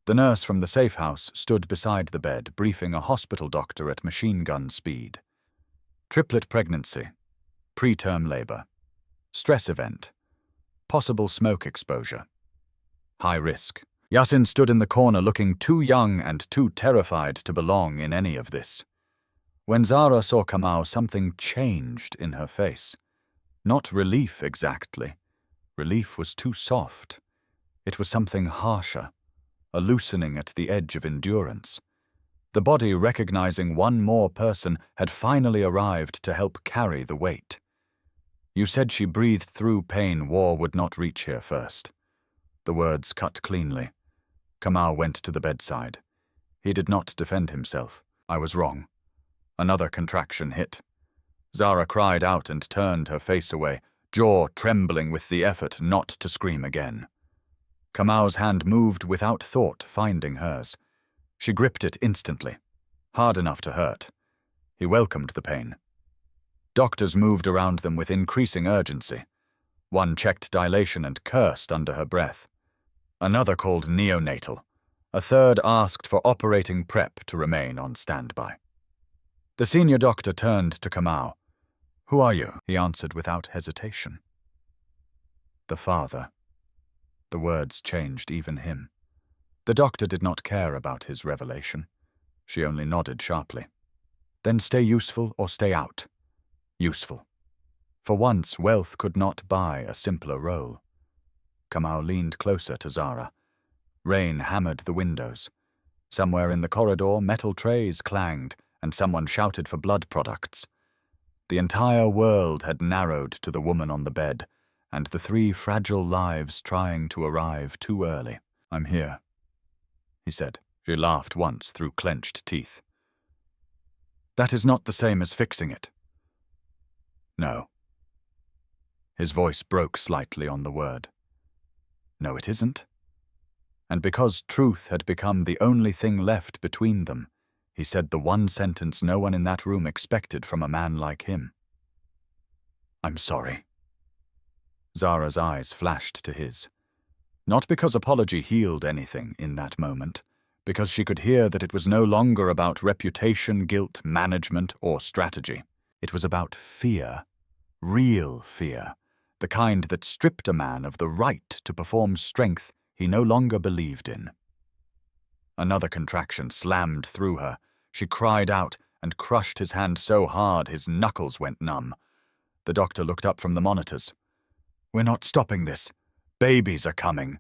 The nurse from the safe house stood beside the bed, briefing a hospital doctor at machine gun speed. Triplet pregnancy, preterm labor, stress event, possible smoke exposure, high risk. Yasin stood in the corner looking too young and too terrified to belong in any of this. When Zahra saw Kamau, something changed in her face. Not relief exactly. Relief was too soft. It was something harsher, a loosening at the edge of endurance. The body, recognizing one more person, had finally arrived to help carry the weight. You said she breathed through pain war would not reach here first. The words cut cleanly. Kamau went to the bedside. He did not defend himself. I was wrong. Another contraction hit. Zahra cried out and turned her face away, jaw trembling with the effort not to scream again. Kamau's hand moved without thought, finding hers. She gripped it instantly, hard enough to hurt. He welcomed the pain. Doctors moved around them with increasing urgency. One checked dilation and cursed under her breath. Another called neonatal. A third asked for operating prep to remain on standby. The senior doctor turned to Kamau. "Who are you?" he answered without hesitation. "The father." The words changed even him. The doctor did not care about his revelation. She only nodded sharply. "Then stay useful or stay out." Useful. For once, wealth could not buy a simpler role. Kamau leaned closer to Zahra. Rain hammered the windows. Somewhere in the corridor, metal trays clanged, and someone shouted for blood products. The entire world had narrowed to the woman on the bed, and the three fragile lives trying to arrive too early. "I'm here," he said. She laughed once through clenched teeth. "That is not the same as fixing it." "No." His voice broke slightly on the word. "No, it isn't." And because truth had become the only thing left between them, he said the one sentence no one in that room expected from a man like him. "I'm sorry." Zahra's eyes flashed to his. Not because apology healed anything in that moment, because she could hear that it was no longer about reputation, guilt, management, or strategy. It was about fear. Real fear. The kind that stripped a man of the right to perform strength he no longer believed in. Another contraction slammed through her. She cried out and crushed his hand so hard his knuckles went numb. The doctor looked up from the monitors. "We're not stopping this. Babies are coming."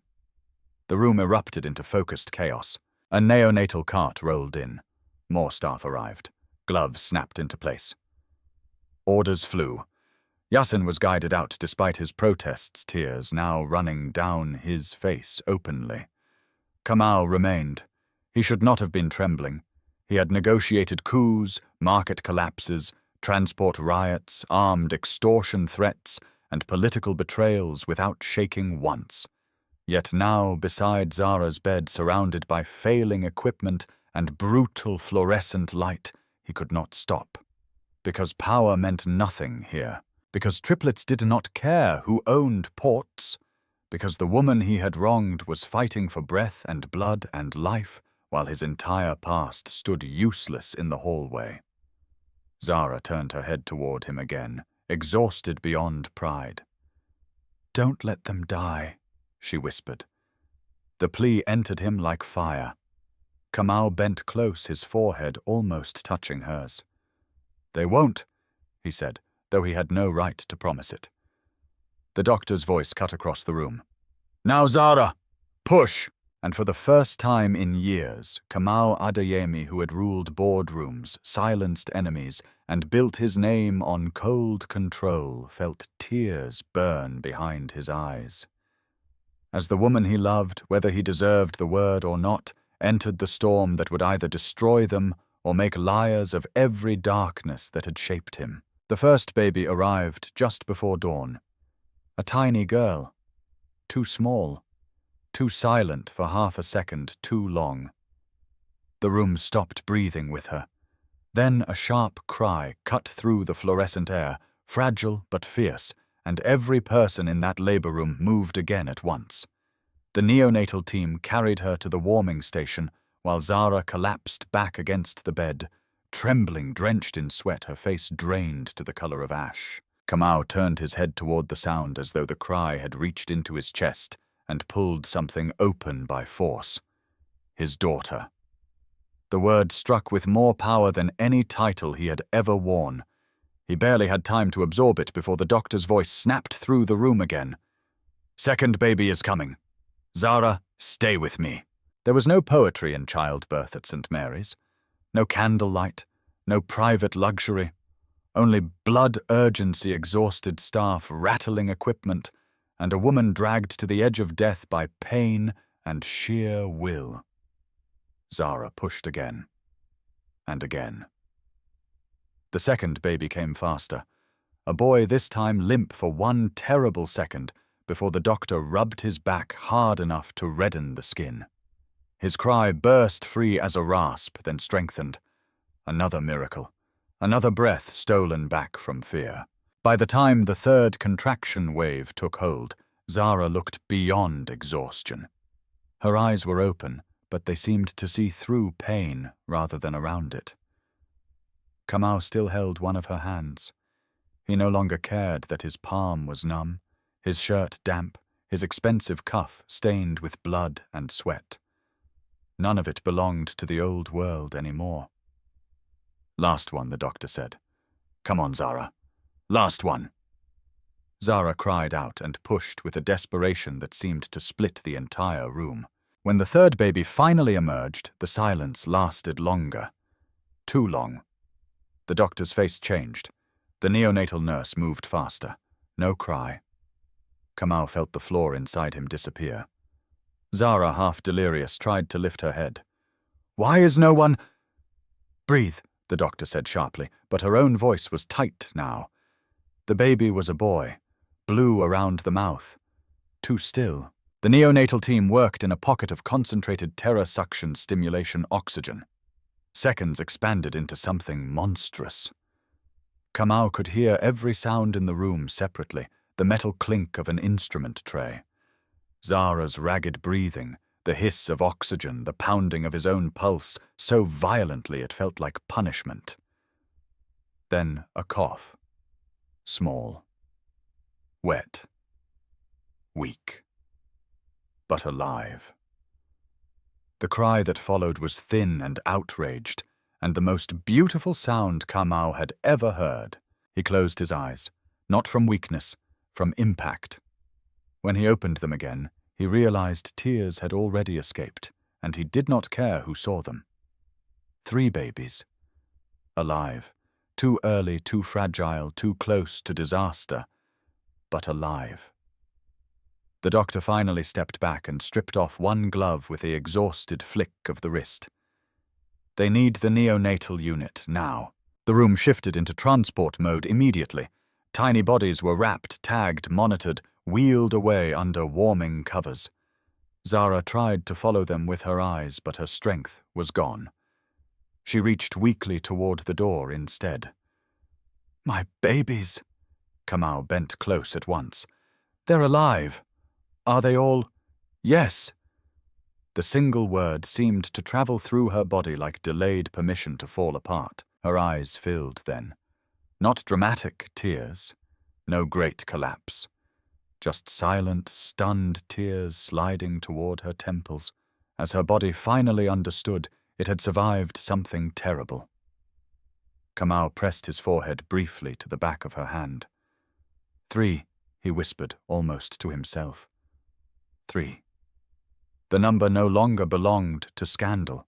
The room erupted into focused chaos. A neonatal cart rolled in. More staff arrived. Gloves snapped into place. Orders flew. Yasin was guided out despite his protests, tears now running down his face openly. Kamau remained. He should not have been trembling. He had negotiated coups, market collapses, transport riots, armed extortion threats, and political betrayals without shaking once. Yet now, beside Zahra's bed, surrounded by failing equipment and brutal fluorescent light, he could not stop. Because power meant nothing here. Because Triplets did not care who owned ports. Because the woman he had wronged was fighting for breath and blood and life, while his entire past stood useless in the hallway. Zahra turned her head toward him again, exhausted beyond pride. "Don't let them die," she whispered. The plea entered him like fire. Kamau bent close, his forehead almost touching hers. "They won't," he said, though he had no right to promise it. The doctor's voice cut across the room. "Now, Zahra! Push!" And for the first time in years, Kamau Adeyemi, who had ruled boardrooms, silenced enemies, and built his name on cold control, felt tears burn behind his eyes. As the woman he loved, whether he deserved the word or not, entered the storm that would either destroy them or make liars of every darkness that had shaped him. The first baby arrived just before dawn. A tiny girl, too small, too silent for half a second, too long. The room stopped breathing with her. Then a sharp cry cut through the fluorescent air, fragile but fierce, and every person in that labor room moved again at once. The neonatal team carried her to the warming station, while Zahra collapsed back against the bed, trembling, drenched in sweat, her face drained to the color of ash. Kamau turned his head toward the sound as though the cry had reached into his chest and pulled something open by force. His daughter. The word struck with more power than any title he had ever worn. He barely had time to absorb it before the doctor's voice snapped through the room again. "Second baby is coming. Zahra, stay with me." There was no poetry in childbirth at St. Mary's. No candlelight, no private luxury. Only blood urgency, exhausted staff, rattling equipment, and a woman dragged to the edge of death by pain and sheer will. Zahra pushed again, and again. The second baby came faster, a boy this time limp for one terrible second before the doctor rubbed his back hard enough to redden the skin. His cry burst free as a rasp, then strengthened. Another miracle, another breath stolen back from fear. By the time the third contraction wave took hold, Zahra looked beyond exhaustion. Her eyes were open, but they seemed to see through pain rather than around it. Kamau still held one of her hands. He no longer cared that his palm was numb, his shirt damp, his expensive cuff stained with blood and sweat. None of it belonged to the old world anymore. "Last one," the doctor said. "Come on, Zahra. Last one." Zahra cried out and pushed with a desperation that seemed to split the entire room. When the third baby finally emerged, the silence lasted longer. Too long. The doctor's face changed. The neonatal nurse moved faster. No cry. Kamau felt the floor inside him disappear. Zahra, half delirious, tried to lift her head. "Why is no one—" "Breathe," the doctor said sharply, but her own voice was tight now. The baby was a boy, blue around the mouth. Too still. The neonatal team worked in a pocket of concentrated terror suction stimulation oxygen. Seconds expanded into something monstrous. Kamau could hear every sound in the room separately, the metal clink of an instrument tray. Zahra's ragged breathing, the hiss of oxygen, the pounding of his own pulse, so violently it felt like punishment. Then a cough. Small. Wet. Weak. But alive. The cry that followed was thin and outraged, and the most beautiful sound Kamau had ever heard. He closed his eyes, not from weakness, from impact. When he opened them again, he realized tears had already escaped, and he did not care who saw them. 3 babies. Alive. Too early, too fragile, too close to disaster, but alive. The doctor finally stepped back and stripped off one glove with the exhausted flick of the wrist. "They need the neonatal unit, now." The room shifted into transport mode immediately. Tiny bodies were wrapped, tagged, monitored, wheeled away under warming covers. Zahra tried to follow them with her eyes, but her strength was gone. She reached weakly toward the door instead. "My babies." Kamau bent close at once. "They're alive. Are they all—" "Yes." The single word seemed to travel through her body like delayed permission to fall apart. Her eyes filled then. Not dramatic tears. No great collapse. Just silent, stunned tears sliding toward her temples. As her body finally understood, it had survived something terrible. Kamau pressed his forehead briefly to the back of her hand. 3, he whispered, almost to himself. 3. The number no longer belonged to scandal.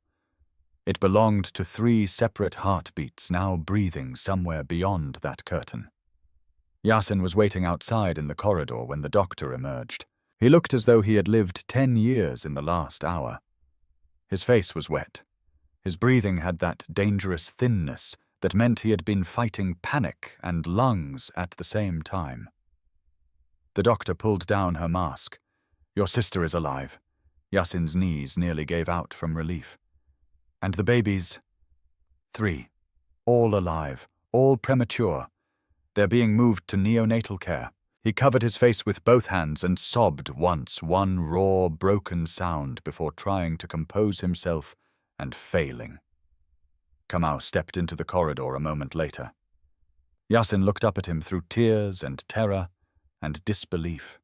It belonged to 3 separate heartbeats now breathing somewhere beyond that curtain. Yasin was waiting outside in the corridor when the doctor emerged. He looked as though he had lived 10 years in the last hour. His face was wet. His breathing had that dangerous thinness that meant he had been fighting panic and lungs at the same time. The doctor pulled down her mask. "Your sister is alive." Yasin's knees nearly gave out from relief. "And the babies?" 3. All alive, all premature. They're being moved to neonatal care. He covered his face with both hands and sobbed once, one raw, broken sound before trying to compose himself and failing. Kamau stepped into the corridor a moment later. Yasin looked up at him through tears and terror and disbelief.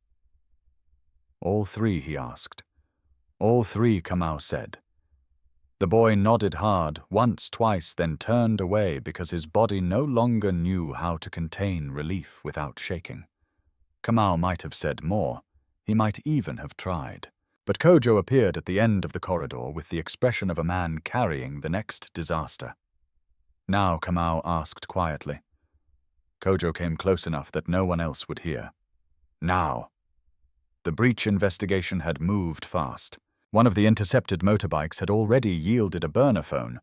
"All 3, he asked. "All 3, Kamau said. The boy nodded hard, once, twice, then turned away because his body no longer knew how to contain relief without shaking. Kamau might have said more. He might even have tried. But Kojo appeared at the end of the corridor with the expression of a man carrying the next disaster. "Now," Kamau asked quietly. Kojo came close enough that no one else would hear. "Now." The breach investigation had moved fast. One of the intercepted motorbikes had already yielded a burner phone,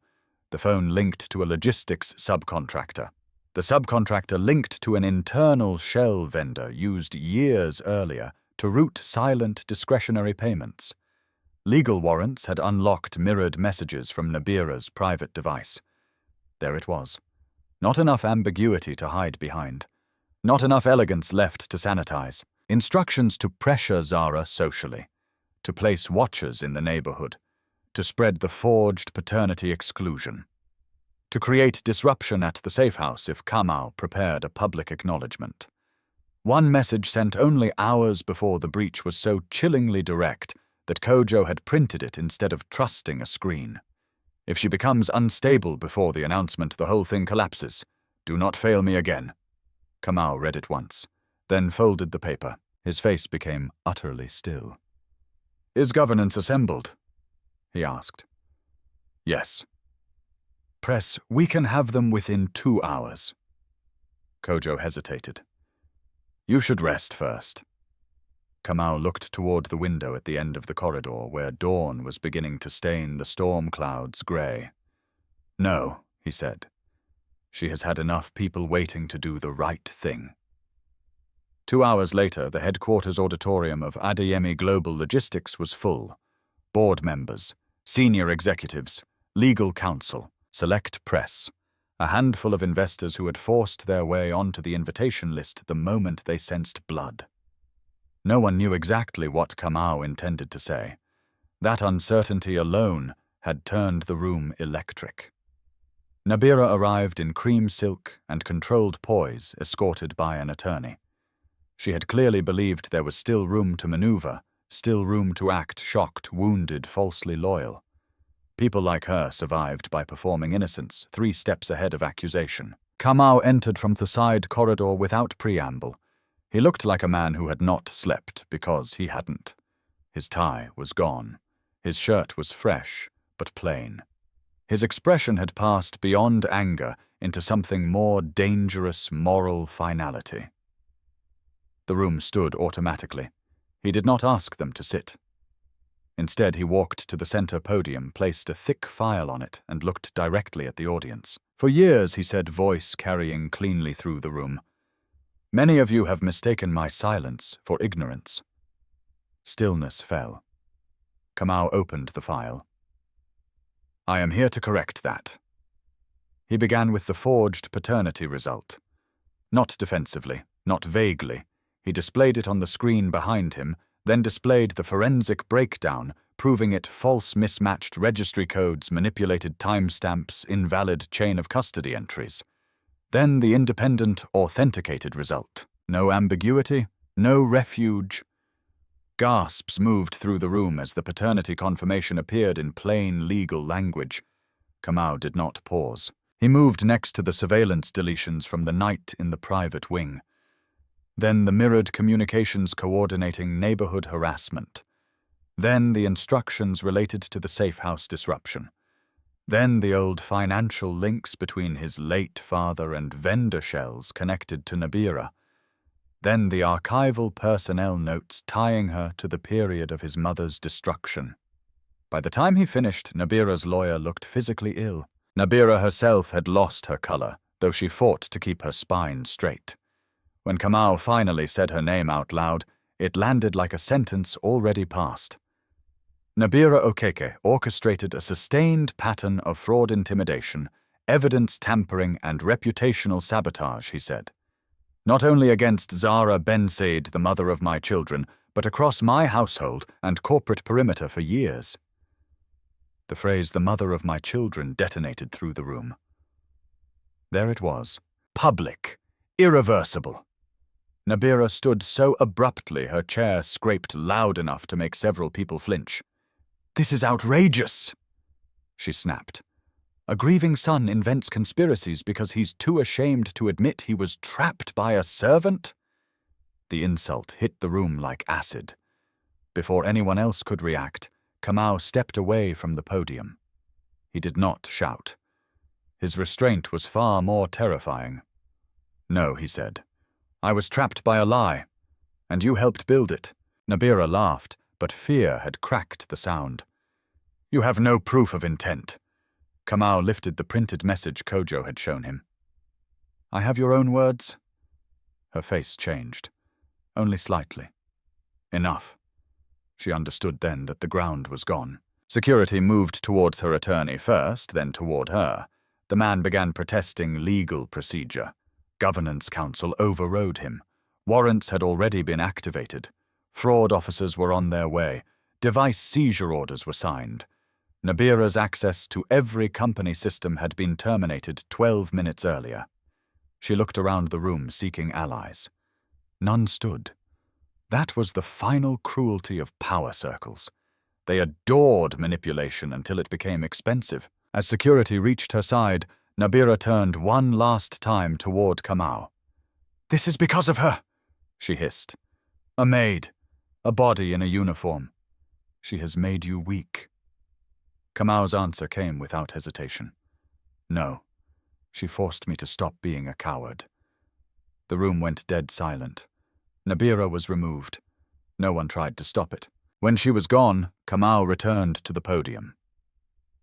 the phone linked to a logistics subcontractor. The subcontractor linked to an internal shell vendor used years earlier to route silent discretionary payments. Legal warrants had unlocked mirrored messages from Nabira's private device. There it was. Not enough ambiguity to hide behind. Not enough elegance left to sanitize. Instructions to pressure Zahra socially. To place watchers in the neighborhood, to spread the forged paternity exclusion, to create disruption at the safe house if Kamau prepared a public acknowledgement. One message sent only hours before the breach was so chillingly direct that Kojo had printed it instead of trusting a screen. "If she becomes unstable before the announcement, the whole thing collapses. Do not fail me again." Kamau read it once, then folded the paper. His face became utterly still. "Is governance assembled?" he asked. "Yes." "Press, we can have them within 2 hours." Kojo hesitated. "You should rest first." Kamau looked toward the window at the end of the corridor where dawn was beginning to stain the storm clouds gray. "No," he said. "She has had enough people waiting to do the right thing." 2 hours later, the headquarters auditorium of Adeyemi Global Logistics was full. Board members, senior executives, legal counsel, select press, a handful of investors who had forced their way onto the invitation list the moment they sensed blood. No one knew exactly what Kamau intended to say. That uncertainty alone had turned the room electric. Nabira arrived in cream silk and controlled poise, escorted by an attorney. She had clearly believed there was still room to maneuver, still room to act shocked, wounded, falsely loyal. People like her survived by performing innocence, 3 steps ahead of accusation. Kamau entered from the side corridor without preamble. He looked like a man who had not slept because he hadn't. His tie was gone. His shirt was fresh, but plain. His expression had passed beyond anger into something more dangerous, moral finality. The room stood automatically. He did not ask them to sit. Instead, he walked to the center podium, placed a thick file on it, and looked directly at the audience. "For years," he said, voice carrying cleanly through the room, "many of you have mistaken my silence for ignorance." Stillness fell. Kamau opened the file. "I am here to correct that." He began with the forged paternity result. Not defensively, not vaguely. He displayed it on the screen behind him, then displayed the forensic breakdown, proving it false mismatched registry codes, manipulated timestamps, invalid chain of custody entries. Then the independent, authenticated result. No ambiguity, no refuge. Gasps moved through the room as the paternity confirmation appeared in plain legal language. Kamau did not pause. He moved next to the surveillance deletions from the night in the private wing. Then the mirrored communications coordinating neighborhood harassment. Then the instructions related to the safe house disruption. Then the old financial links between his late father and vendor shells connected to Nabira. Then the archival personnel notes tying her to the period of his mother's destruction. By the time he finished, Nabira's lawyer looked physically ill. Nabira herself had lost her color, though she fought to keep her spine straight. When Kamau finally said her name out loud, it landed like a sentence already passed. Nabira Okeke orchestrated a sustained pattern of fraud intimidation, evidence tampering, and reputational sabotage, he said. Not only against Zahra Ben Said, the mother of my children, but across my household and corporate perimeter for years. The phrase, the mother of my children, detonated through the room. There it was. Public. Irreversible. Nabira stood so abruptly her chair scraped loud enough to make several people flinch. "This is outrageous," she snapped. "A grieving son invents conspiracies because he's too ashamed to admit he was trapped by a servant?" The insult hit the room like acid. Before anyone else could react, Kamau stepped away from the podium. He did not shout. His restraint was far more terrifying. "No," he said. "I was trapped by a lie, and you helped build it." Nabira laughed, but fear had cracked the sound. "You have no proof of intent." Kamau lifted the printed message Kojo had shown him. "I have your own words." Her face changed, only slightly. Enough. She understood then that the ground was gone. Security moved towards her attorney first, then toward her. The man began protesting legal procedure. Governance Council overrode him. Warrants had already been activated. Fraud officers were on their way. Device seizure orders were signed. Nabira's access to every company system had been terminated 12 minutes earlier. She looked around the room seeking allies. None stood. That was the final cruelty of power circles. They adored manipulation until it became expensive. As security reached her side, Nabira turned one last time toward Kamau. "This is because of her," she hissed. "A maid. A body in a uniform. She has made you weak." Kamau's answer came without hesitation. "No. She forced me to stop being a coward." The room went dead silent. Nabira was removed. No one tried to stop it. When she was gone, Kamau returned to the podium.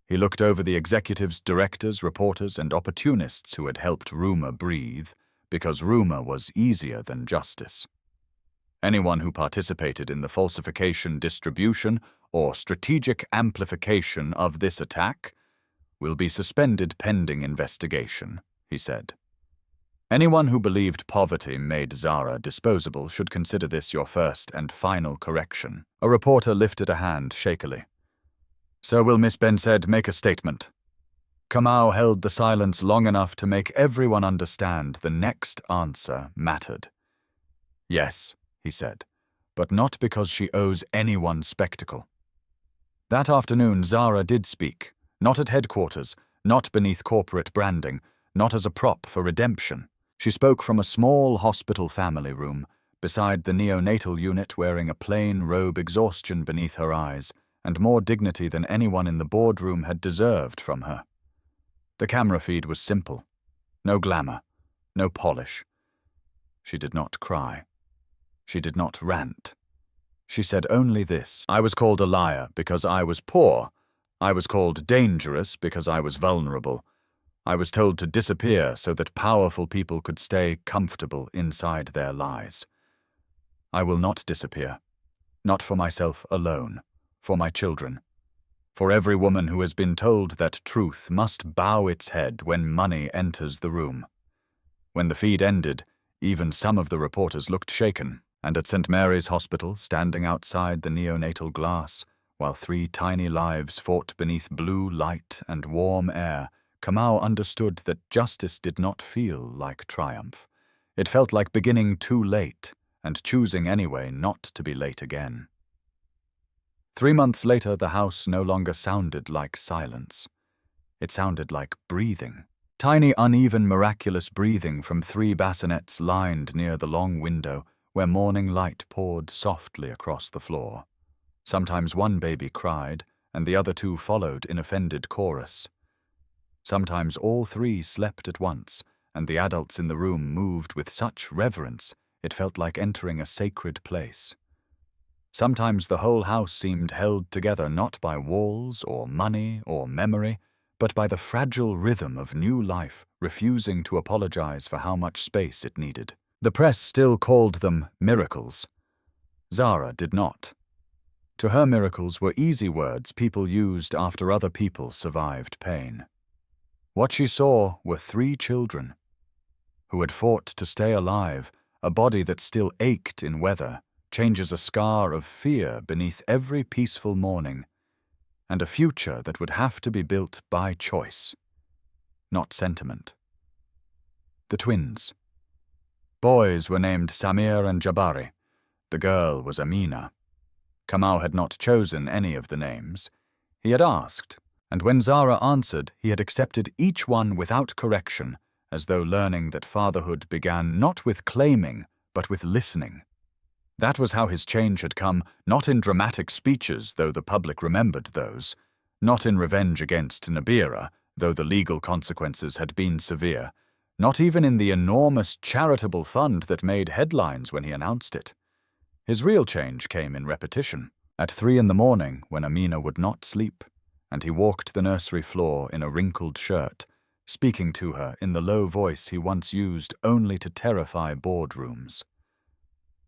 He looked over the executives, directors, reporters, and opportunists who had helped rumor breathe, because rumor was easier than justice. Anyone who participated in the falsification, distribution, or strategic amplification of this attack will be suspended pending investigation, he said. Anyone who believed poverty made Zahra disposable should consider this your first and final correction. A reporter lifted a hand shakily. "So will Miss Bensed make a statement?" Kamau held the silence long enough to make everyone understand the next answer mattered. "Yes," he said, "but not because she owes anyone spectacle." That afternoon Zahra did speak, not at headquarters, not beneath corporate branding, not as a prop for redemption. She spoke from a small hospital family room, beside the neonatal unit, wearing a plain robe, exhaustion beneath her eyes, and more dignity than anyone in the boardroom had deserved from her. The camera feed was simple. No glamour, no polish. She did not cry. She did not rant. She said only this: "I was called a liar because I was poor. I was called dangerous because I was vulnerable. I was told to disappear so that powerful people could stay comfortable inside their lies. I will not disappear. Not for myself alone. For my children. For every woman who has been told that truth must bow its head when money enters the room." When the feed ended, even some of the reporters looked shaken, and at St. Mary's Hospital, standing outside the neonatal glass, while 3 tiny lives fought beneath blue light and warm air, Kamau understood that justice did not feel like triumph. It felt like beginning too late, and choosing anyway not to be late again. 3 months later, the house no longer sounded like silence. It sounded like breathing. Tiny, uneven, miraculous breathing from 3 bassinets lined near the long window where morning light poured softly across the floor. Sometimes one baby cried, and the other two followed in offended chorus. Sometimes all three slept at once, and the adults in the room moved with such reverence it felt like entering a sacred place. Sometimes the whole house seemed held together not by walls or money or memory, but by the fragile rhythm of new life refusing to apologize for how much space it needed. The press still called them miracles. Zahra did not. To her, miracles were easy words people used after other people survived pain. What she saw were 3 children who had fought to stay alive. A body that still ached in weather changes a scar of fear beneath every peaceful morning, and a future that would have to be built by choice, not sentiment. The twins. Boys were named Samir and Jabari. The girl was Amina. Kamau had not chosen any of the names. He had asked, and when Zahra answered, he had accepted each one without correction, as though learning that fatherhood began not with claiming, but with listening. That was how his change had come, not in dramatic speeches, though the public remembered those, not in revenge against Nabira, though the legal consequences had been severe, not even in the enormous charitable fund that made headlines when he announced it. His real change came in repetition. At 3 a.m, when Amina would not sleep, and he walked the nursery floor in a wrinkled shirt, speaking to her in the low voice he once used only to terrify boardrooms.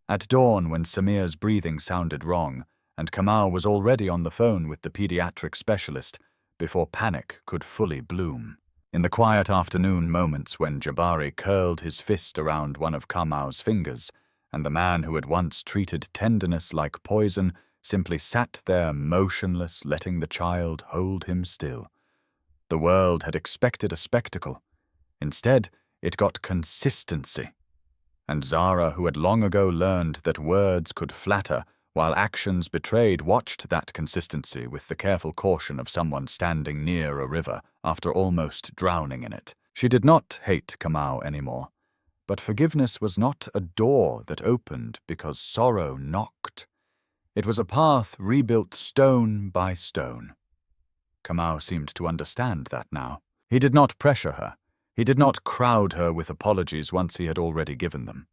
At dawn, when Samir's breathing sounded wrong, and Kamau was already on the phone with the pediatric specialist before panic could fully bloom. In the quiet afternoon moments when Jabari curled his fist around one of Kamau's fingers, and the man who had once treated tenderness like poison simply sat there motionless, letting the child hold him still. The world had expected a spectacle. Instead, it got consistency. And Zahra, who had long ago learned that words could flatter while actions betrayed, watched that consistency with the careful caution of someone standing near a river after almost drowning in it. She did not hate Kamau anymore, but forgiveness was not a door that opened because sorrow knocked. It was a path rebuilt stone by stone. Kamau seemed to understand that now. He did not pressure her. He did not crowd her with apologies once he had already given them.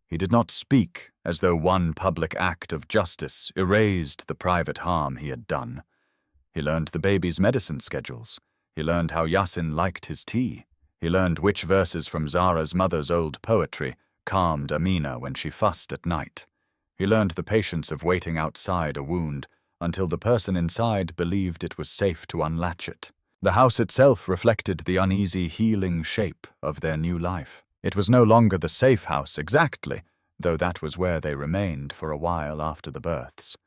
He did not speak as though one public act of justice erased the private harm he had done. He learned the baby's medicine schedules. He learned how Yasin liked his tea. He learned which verses from Zahra's mother's old poetry calmed Amina when she fussed at night. He learned the patience of waiting outside a wound until the person inside believed it was safe to unlatch it. The house itself reflected the uneasy, healing shape of their new life. It was no longer the safe house exactly, though that was where they remained for a while after the births.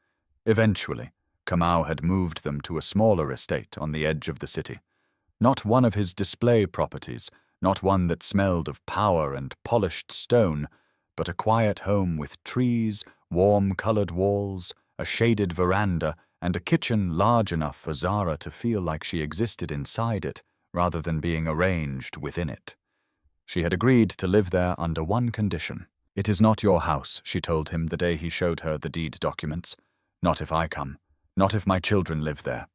Eventually, Kamau had moved them to a smaller estate on the edge of the city. Not one of his display properties, not one that smelled of power and polished stone, but a quiet home with trees, warm-colored walls, a shaded veranda, and a kitchen large enough for Zahra to feel like she existed inside it rather than being arranged within it. She had agreed to live there under one condition. "It is not your house," she told him the day he showed her the deed documents. "Not if I come. Not if my children live there."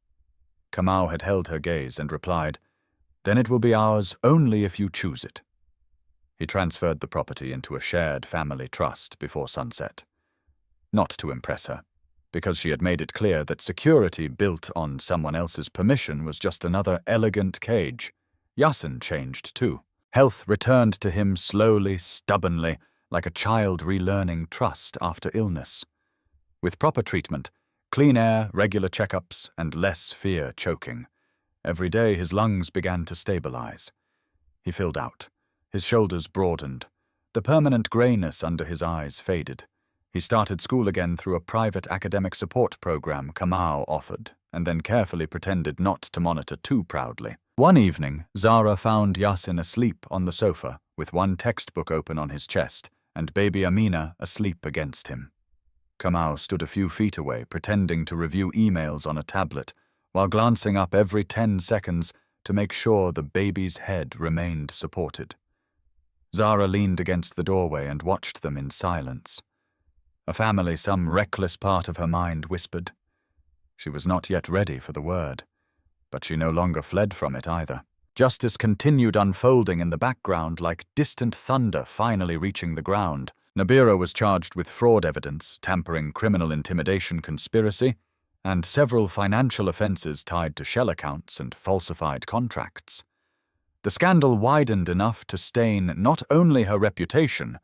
Kamau had held her gaze and replied, "Then it will be ours only if you choose it." He transferred the property into a shared family trust before sunset. Not to impress her, because she had made it clear that security built on someone else's permission was just another elegant cage. Yasin changed too. Health returned to him slowly, stubbornly, like a child relearning trust after illness. With proper treatment, clean air, regular checkups, and less fear choking, every day his lungs began to stabilize. He filled out. His shoulders broadened. The permanent grayness under his eyes faded. He started school again through a private academic support program Kamau offered, and then carefully pretended not to monitor too proudly. One evening, Zahra found Yasin asleep on the sofa, with one textbook open on his chest, and baby Amina asleep against him. Kamau stood a few feet away, pretending to review emails on a tablet, while glancing up every 10 seconds to make sure the baby's head remained supported. Zahra leaned against the doorway and watched them in silence. A family, some reckless part of her mind whispered. She was not yet ready for the word, but she no longer fled from it either. Justice continued unfolding in the background like distant thunder finally reaching the ground. Nabira was charged with fraud evidence, tampering, criminal intimidation, conspiracy, and several financial offenses tied to shell accounts and falsified contracts. The scandal widened enough to stain not only her reputation,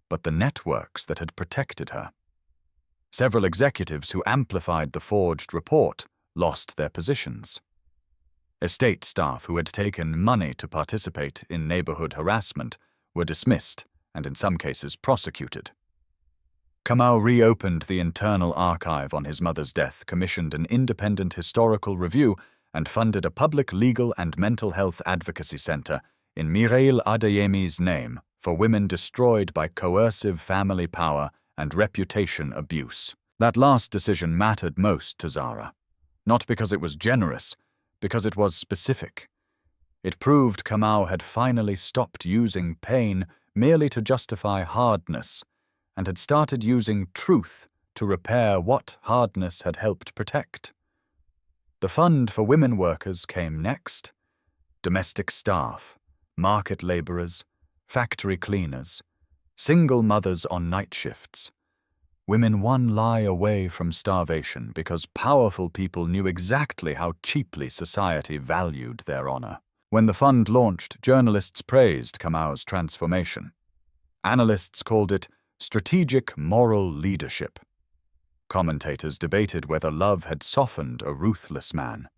but the networks that had protected her. Several executives who amplified the forged report lost their positions. Estate staff who had taken money to participate in neighborhood harassment were dismissed and in some cases prosecuted. Kamau reopened the internal archive on his mother's death, commissioned an independent historical review, and funded a public legal and mental health advocacy center in Mireille Adeyemi's name for women destroyed by coercive family power and reputation abuse. That last decision mattered most to Zahra, not because it was generous, because it was specific. It proved Kamau had finally stopped using pain merely to justify hardness, and had started using truth to repair what hardness had helped protect. The fund for women workers came next. Domestic staff, market laborers, factory cleaners, single mothers on night shifts. Women one lie away from starvation because powerful people knew exactly how cheaply society valued their honor. When the fund launched, journalists praised Kamau's transformation. Analysts called it strategic moral leadership. Commentators debated whether love had softened a ruthless man.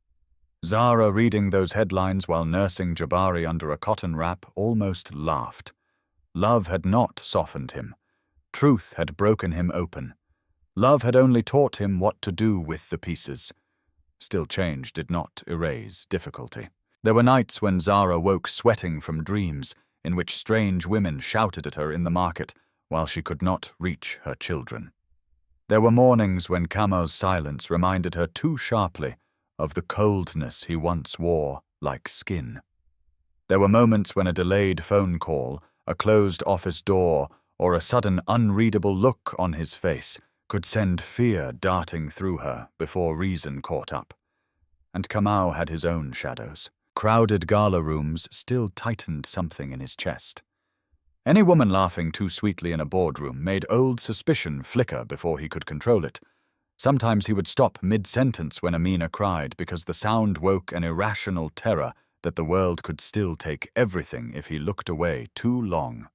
Zahra, reading those headlines while nursing Jabari under a cotton wrap, almost laughed. Love had not softened him. Truth had broken him open. Love had only taught him what to do with the pieces. Still, change did not erase difficulty. There were nights when Zahra woke sweating from dreams in which strange women shouted at her in the market while she could not reach her children. There were mornings when Kamau's silence reminded her too sharply of the coldness he once wore like skin. There were moments when a delayed phone call, a closed office door, or a sudden unreadable look on his face could send fear darting through her before reason caught up. And Kamau had his own shadows. Crowded gala rooms still tightened something in his chest. Any woman laughing too sweetly in a boardroom made old suspicion flicker before he could control it. Sometimes he would stop mid-sentence when Amina cried because the sound woke an irrational terror that the world could still take everything if he looked away too long.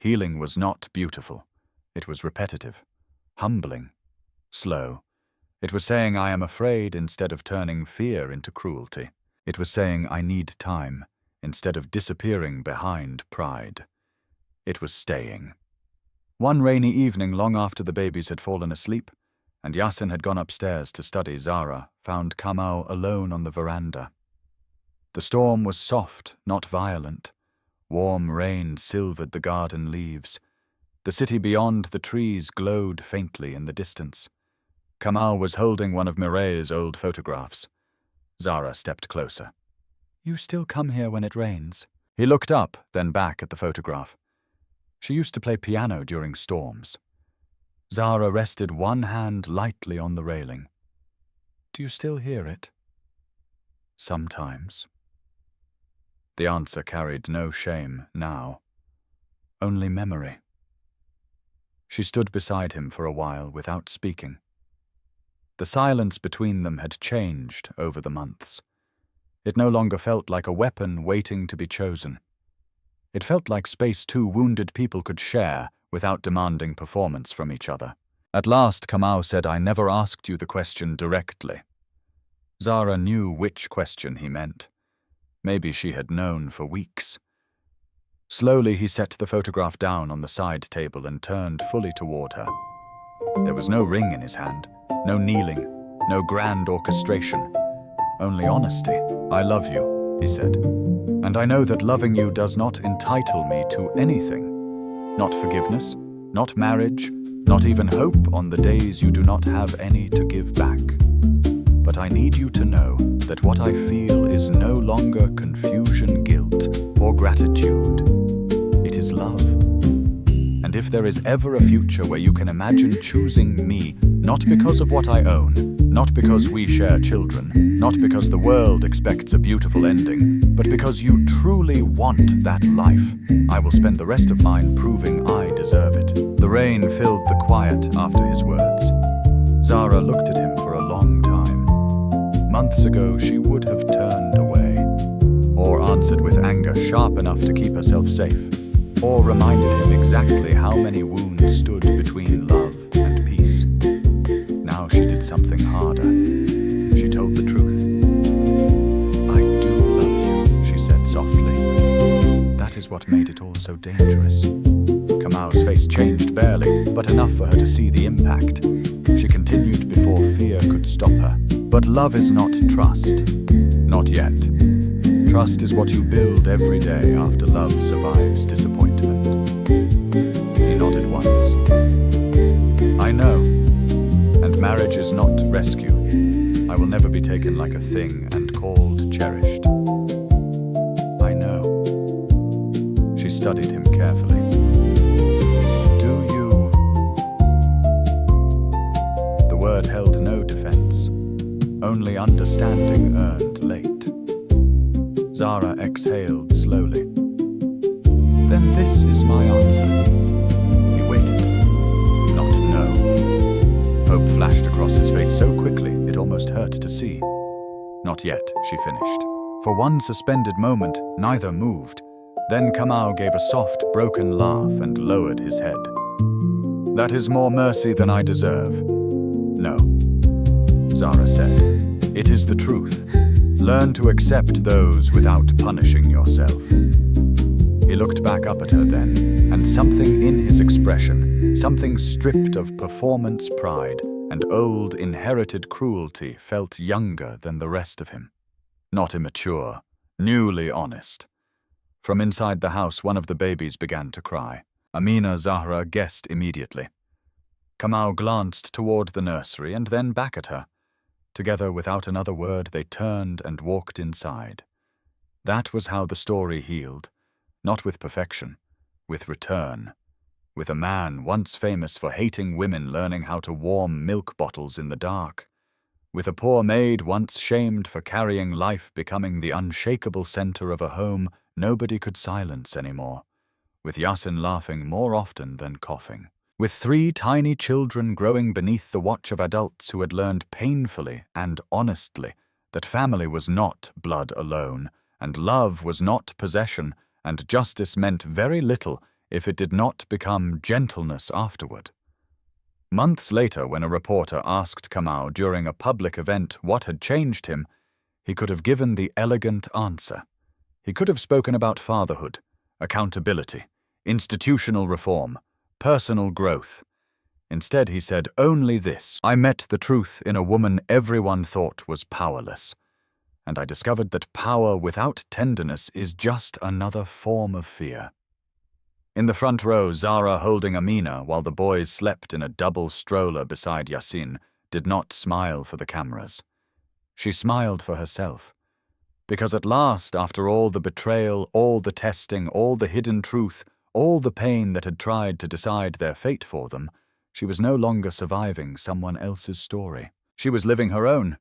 Healing was not beautiful. It was repetitive, humbling, slow. It was saying I am afraid instead of turning fear into cruelty. It was saying I need time instead of disappearing behind pride. It was staying. One rainy evening, long after the babies had fallen asleep, and Yasin had gone upstairs to study, Zahra found Kamau alone on the veranda. The storm was soft, not violent. Warm rain silvered the garden leaves. The city beyond the trees glowed faintly in the distance. Kamau was holding one of Mireille's old photographs. Zahra stepped closer. "You still come here when it rains?" He looked up, then back at the photograph. She used to play piano during storms. Zahra rested one hand lightly on the railing. "Do you still hear it?" "Sometimes." The answer carried no shame now, only memory. She stood beside him for a while without speaking. The silence between them had changed over the months. It no longer felt like a weapon waiting to be chosen. It felt like space two wounded people could share without demanding performance from each other. At last, Kamau said, "I never asked you the question directly." Zahra knew which question he meant. Maybe she had known for weeks. Slowly, he set the photograph down on the side table and turned fully toward her. There was no ring in his hand, no kneeling, no grand orchestration, only honesty. "I love you," he said, "and I know that loving you does not entitle me to anything. Not forgiveness, not marriage, not even hope on the days you do not have any to give back. But I need you to know that what I feel is no longer confusion, guilt, or gratitude. It is love. And if there is ever a future where you can imagine choosing me, not because of what I own, not because we share children, not because the world expects a beautiful ending, but because you truly want that life, I will spend the rest of mine proving I deserve it." The rain filled the quiet after his words. Zahra looked at him for a long time. Months ago, she would have turned away, or answered with anger sharp enough to keep herself safe, or reminded him exactly how many wounds stood between love and peace. Now she did something harder. She told the truth. "I do love you," she said softly. That is what made it all so dangerous. Kamau's face changed barely, but enough for her to see the impact. She continued before fear could stop her. "But love is not trust. Not yet. Trust is what you build every day after love survives disappointment." He nodded once. "I know. And marriage is not rescue. I will never be taken like a thing and called cherished." "I know." She studied him carefully. "Do you?" The word held no defense. Only understanding earned late. Zahra exhaled slowly. "Then this is my answer." He waited. Not no. Hope flashed across his face so quickly it almost hurt to see. "Not yet," she finished. For one suspended moment, neither moved. Then Kamau gave a soft, broken laugh and lowered his head. "That is more mercy than I deserve." "No," Zahra said. "It is the truth. Learn to accept those without punishing yourself." He looked back up at her then, and something in his expression, something stripped of performance pride and old inherited cruelty, felt younger than the rest of him. Not immature, newly honest. From inside the house, one of the babies began to cry. Amina Zahra guessed immediately. Kamau glanced toward the nursery and then back at her. Together, without another word, they turned and walked inside. That was how the story healed. Not with perfection, with return. With a man once famous for hating women learning how to warm milk bottles in the dark. With a poor maid once shamed for carrying life becoming the unshakable center of a home nobody could silence anymore. With Yasin laughing more often than coughing. With 3 tiny children growing beneath the watch of adults who had learned painfully and honestly that family was not blood alone, and love was not possession, and justice meant very little if it did not become gentleness afterward. Months later, when a reporter asked Kamau during a public event what had changed him, he could have given the elegant answer. He could have spoken about fatherhood, accountability, institutional reform, personal growth. Instead, he said only this: "I met the truth in a woman everyone thought was powerless. And I discovered that power without tenderness is just another form of fear." In the front row, Zahra holding Amina while the boys slept in a double stroller beside Yasin, did not smile for the cameras. She smiled for herself. Because at last, after all the betrayal, all the testing, all the hidden truth, all the pain that had tried to decide their fate for them, she was no longer surviving someone else's story. She was living her own,